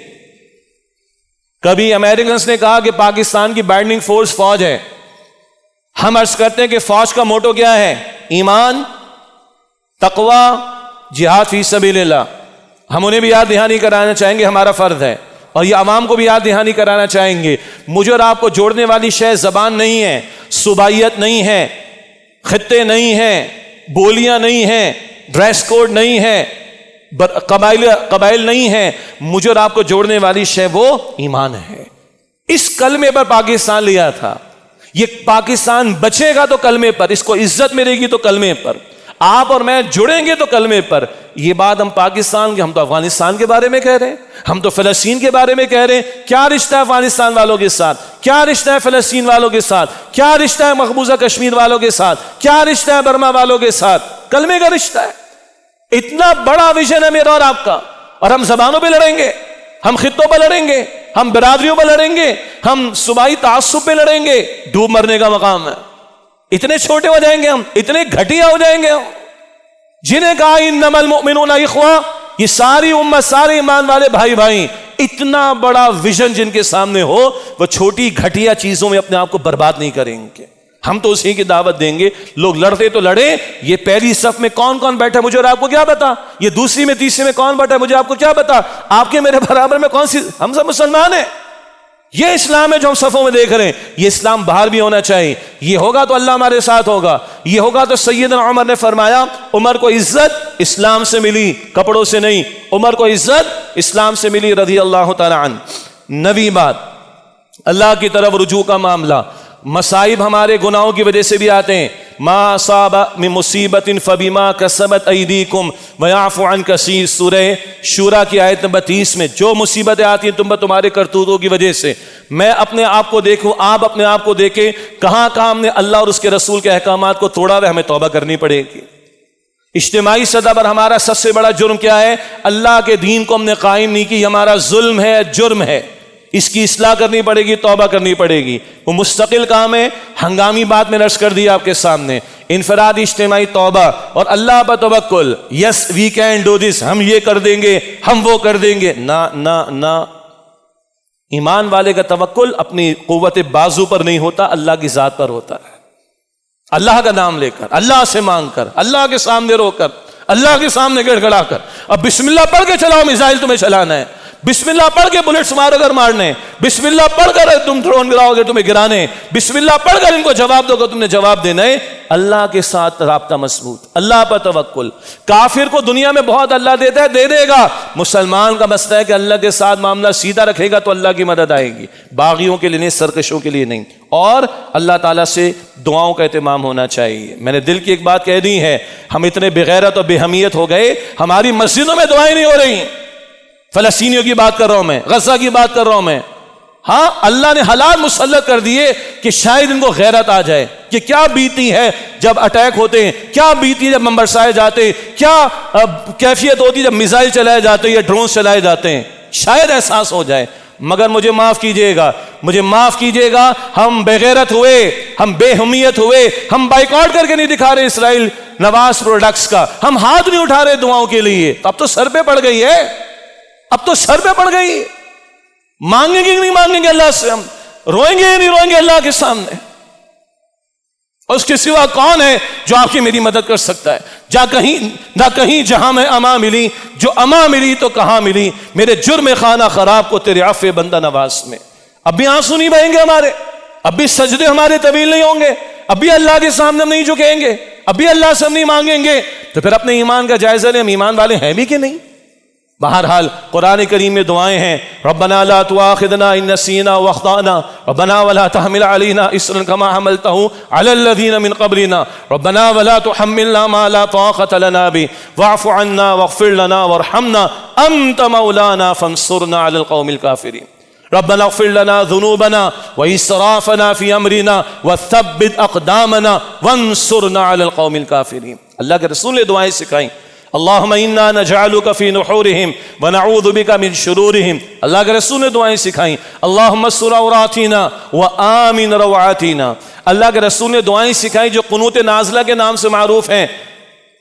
کبھی امریکنز نے کہا کہ پاکستان کی بائنڈنگ فورس فوج ہے. ہم عرض کرتے ہیں کہ فوج کا موٹو کیا ہے؟ ایمان، تقوی، جہاد فی سبیل اللہ. ہم انہیں بھی یاد دہانی کرانا چاہیں گے، ہمارا فرض ہے، اور یہ عوام کو بھی یاد دہانی کرانا چاہیں گے. مجھے اور آپ کو جوڑنے والی شے زبان نہیں ہے، صوبائیت نہیں ہے، خطے نہیں ہیں، بولیاں نہیں ہیں، ڈریس کوڈ نہیں ہے، قبائل نہیں ہیں. مجھے اور آپ کو جوڑنے والی شے وہ ایمان ہے. اس کلمے پر پاکستان لیا تھا. یہ پاکستان بچے گا تو کلمے پر، اس کو عزت ملے گی تو کلمے پر. آپ اور میں جڑیں گے تو کلمے پر. یہ بات ہم پاکستان کے، ہم تو افغانستان کے بارے میں کہہ رہے ہیں، ہم تو فلسطین کے بارے میں کہہ رہے ہیں. کیا رشتہ ہے افغانستان والوں کے ساتھ؟ کیا رشتہ ہے فلسطین والوں کے ساتھ؟ کیا رشتہ ہے مقبوضہ کشمیر والوں کے ساتھ؟ کیا رشتہ ہے برما والوں کے ساتھ؟ کلمے کا رشتہ ہے. اتنا بڑا ویژن ہے میرا اور آپ کا، اور ہم زبانوں پہ لڑیں گے، ہم خطوں پہ لڑیں گے، ہم برادریوں پہ لڑیں گے، ہم صوبائی تعصب پہ لڑیں گے. ڈوب مرنے کا مقام ہے. اتنے چھوٹے ہو جائیں گے ہم، اتنے گھٹیا ہو جائیں گے ہم. جنہیں کہا انما المؤمنون اخوہ، یہ ساری امت، سارے ایمان والے بھائی بھائی. اتنا بڑا ویژن جن کے سامنے ہو، وہ چھوٹی گھٹیا چیزوں میں اپنے آپ کو برباد نہیں کریں گے. ہم تو اسی کی دعوت دیں گے. لوگ لڑتے تو لڑے. یہ پہلی صف میں کون کون بیٹھا مجھے اور آپ کو کیا پتا؟ یہ دوسری میں تیسری میں کون بیٹھا مجھے آپ کو کیا پتا؟ آپ کے میرے برابر میں کون سی؟ ہم سب مسلمان ہیں. یہ اسلام ہے جو ہم صفوں میں دیکھ رہے ہیں. یہ اسلام باہر بھی ہونا چاہیے. یہ ہوگا تو اللہ ہمارے ساتھ ہوگا. یہ ہوگا تو سیدنا عمر نے فرمایا، عمر کو عزت اسلام سے ملی، کپڑوں سے نہیں. عمر کو عزت اسلام سے ملی رضی اللہ تعالی عنہ. نویں بات، اللہ کی طرف رجوع کا معاملہ. مصائب ہمارے گناہوں کی وجہ سے بھی آتے ہیں. ما اصاب من مصیبت فبما کسبت ایدیکم ویعفو عن کثیر. سورہ شورى کی آیت نمبر 30 میں جو مصیبتیں آتی ہیں تم پر تمہارے کرتوتوں کی وجہ سے. میں اپنے آپ کو دیکھوں، آپ اپنے آپ کو دیکھیں، کہاں کہاں ہم نے اللہ اور اس کے رسول کے احکامات کو توڑا ہے. ہمیں توبہ کرنی پڑے گی. اجتماعی سطح پر ہمارا سب سے بڑا جرم کیا ہے؟ اللہ کے دین کو ہم نے قائم نہیں کی. ہمارا ظلم ہے، جرم ہے. اس کی اصلاح کرنی پڑے گی، توبہ کرنی پڑے گی. وہ مستقل کام ہے. ہنگامی بات میں نرس کر دی آپ کے سامنے. انفرادی اجتماعی توبہ اور اللہ پر توکل. یس وی کین ڈو دس، ہم یہ کر دیں گے، ہم وہ کر دیں گے. نہ نہ نہ. ایمان والے کا توکل اپنی قوت بازو پر نہیں ہوتا، اللہ کی ذات پر ہوتا ہے. اللہ کا نام لے کر، اللہ سے مانگ کر، اللہ کے سامنے رو کر، اللہ کے سامنے گڑ گڑا کر. اب بسم اللہ پڑھ کے چلاؤ، میزائل تمہیں چلانا ہے. بسم اللہ پڑھ کے بلٹس مارو کر مارنے، بسم اللہ پڑھ کر تم ڈرون گراؤ گے تمہیں گرانے، بسم اللہ پڑھ کر ان کو جواب دو گے تم نے جواب دینا ہے۔ اللہ کے ساتھ رابطہ مضبوط، اللہ پر توکل۔ کافر کو دنیا میں بہت اللہ دیتا ہے، دے دے گا، مسلمان کا مسئلہ ہے کہ اللہ کے ساتھ معاملہ سیدھا رکھے گا تو اللہ کی مدد آئے گی، باغیوں کے لیے نہیں، سرکشوں کے لیے نہیں۔ اور اللہ تعالیٰ سے دعاؤں کا اہتمام ہونا چاہیے۔ میں نے دل کی ایک بات کہہ دی ہے، ہم اتنے بغیرت اور بے حمیت ہو گئے، ہماری مسجدوں میں دعائیں نہیں ہو رہی۔ فلسطینیوں کی بات کر رہا ہوں میں، غزہ کی بات کر رہا ہوں میں۔ ہاں اللہ نے حالات مسلط کر دیے کہ شاید ان کو غیرت آ جائے کہ کیا بیتی ہے جب اٹیک ہوتے ہیں، کیا بیتی ہے جب بم برسائے جاتے ہیں، کیا کیفیت ہوتی ہے جب میزائل چلائے جاتے ہیں یا ڈرون چلائے جاتے ہیں، شاید احساس ہو جائے۔ مگر مجھے معاف کیجئے گا، مجھے معاف کیجئے گا، ہم بغیرت ہوئے، ہم بے حمیت ہوئے، ہم بائیکاٹ کر کے نہیں دکھا رہے اسرائیل نواز پروڈکٹس کا، ہم ہاتھ نہیں اٹھا رہے دعاؤں کے لیے۔ اب تو سر پہ پڑ گئی ہے، اب تو سر پہ پڑ گئی۔ مانگیں گے نہیں مانگیں گے اللہ سے، ہم روئیں گے نہیں روئیں گے اللہ کے سامنے؟ اور اس کے سوا کون ہے جو آپ کی میری مدد کر سکتا ہے؟ نہ کہیں جہاں میں اما ملی، جو اما ملی تو کہاں ملی، میرے جرم خانہ خراب کو تیرے عفو بندہ نواز میں۔ اب بھی آنسو نہیں بہیں گے ہمارے، اب بھی سجدے ہمارے طویل نہیں ہوں گے، اب بھی اللہ کے سامنے ہم نہیں جھکیں گے، اب بھی اللہ سے ہم نہیں مانگیں گے، تو پھر اپنے ایمان کا جائزہ لیں، ہم ایمان والے ہیں بھی کہ نہیں؟ بہرحال قرآن کریم میں دعائیں ہیں، ربنا لا تؤاخذنا ان نسینا واخطأنا ربنا ولا تحمل علينا اصرا كما حملته على الذين من قبلنا ربنا ولا تحملنا ما لا طاقة لنا به واعف عنا واغفر لنا وارحمنا انت مولانا فانصرنا على القوم الكافرين ربنا اغفر لنا ذنوبنا واسرافنا في امرنا وثبت اقدامنا وانصرنا على القوم الكافرين۔ اللہ کے رسول نے دعائیں سکھائیں، اللہم انا نجعلک فی نحورہم ونعوذ بک من شرورہم۔ اللہ کے رسول نے دعائیں سکھائیں، اللہم استر عوراتنا وآمن روعاتنا۔ اللہ کے رسول نے دعائیں سکھائیں جو قنوت نازلہ کے نام سے معروف ہیں،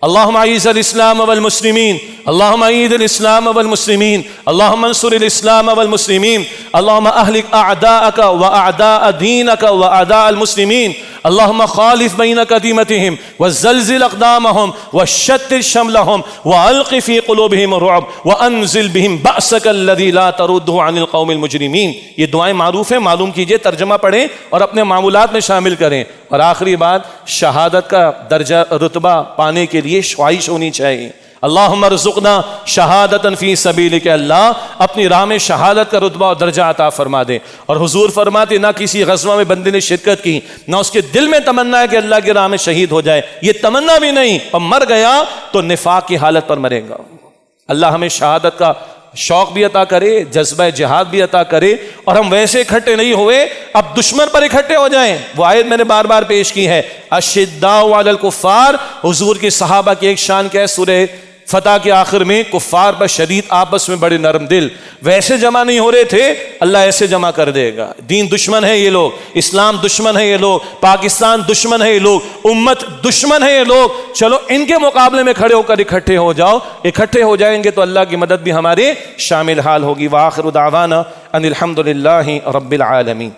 اللہم اعز الاسلام والمسلمین، اللہم اعید الاسلام والمسلمین، اللہم انصر الاسلام والمسلمین، اللہم اہلک اعداءک واعداء دینک واعداء المسلمین، اللہم خالف بین قدیمتہم وزلزل اقدامہم وشتت شملہم والق فی قلوبہم الرعب وانزل بہم بأسک الذی لا تردہ عن القوم المجرمین۔ یہ دعائیں معروف ہیں، معلوم کیجئے، ترجمہ پڑھیں اور اپنے معمولات میں شامل کریں۔ اور آخری بات، شہادت کا درجہ رتبہ پانے کے لیے خواہش ہونی چاہیے۔ اللہم ارزقنا شہادتا فی سبیلک، اللہ اپنی راہ میں شہادت کا رتبہ اور درجہ عطا فرما دے۔ اور حضور فرماتے نہ کسی غزوہ میں بندے نے شرکت کی، نہ اس کے دل میں تمنا ہے کہ اللہ کی راہ میں شہید ہو جائے، یہ تمنا بھی نہیں، اور مر گیا تو نفاق کی حالت پر مرے گا۔ اللہ ہمیں شہادت کا شوق بھی عطا کرے، جذبہ جہاد بھی عطا کرے، اور ہم ویسے اکٹھے نہیں ہوئے اب دشمن پر اکٹھے ہو جائیں۔ وہ آیت میں نے بار بار پیش کی ہے، اشداء علی الکفار، حضور کی صحابہ کی ایک شان کیا ہے، سورہ فتح کے آخر میں کفار پر شدید، آپس میں بڑے نرم دل۔ ویسے جمع نہیں ہو رہے تھے، اللہ ایسے جمع کر دے گا۔ دین دشمن ہے یہ لوگ، اسلام دشمن ہے یہ لوگ، پاکستان دشمن ہے یہ لوگ، امت دشمن ہے یہ لوگ، چلو ان کے مقابلے میں کھڑے ہو کر اکٹھے ہو جاؤ۔ اکٹھے ہو جائیں گے تو اللہ کی مدد بھی ہمارے شامل حال ہوگی۔ وآخر دعوانا ان الحمد للہ رب العالمین۔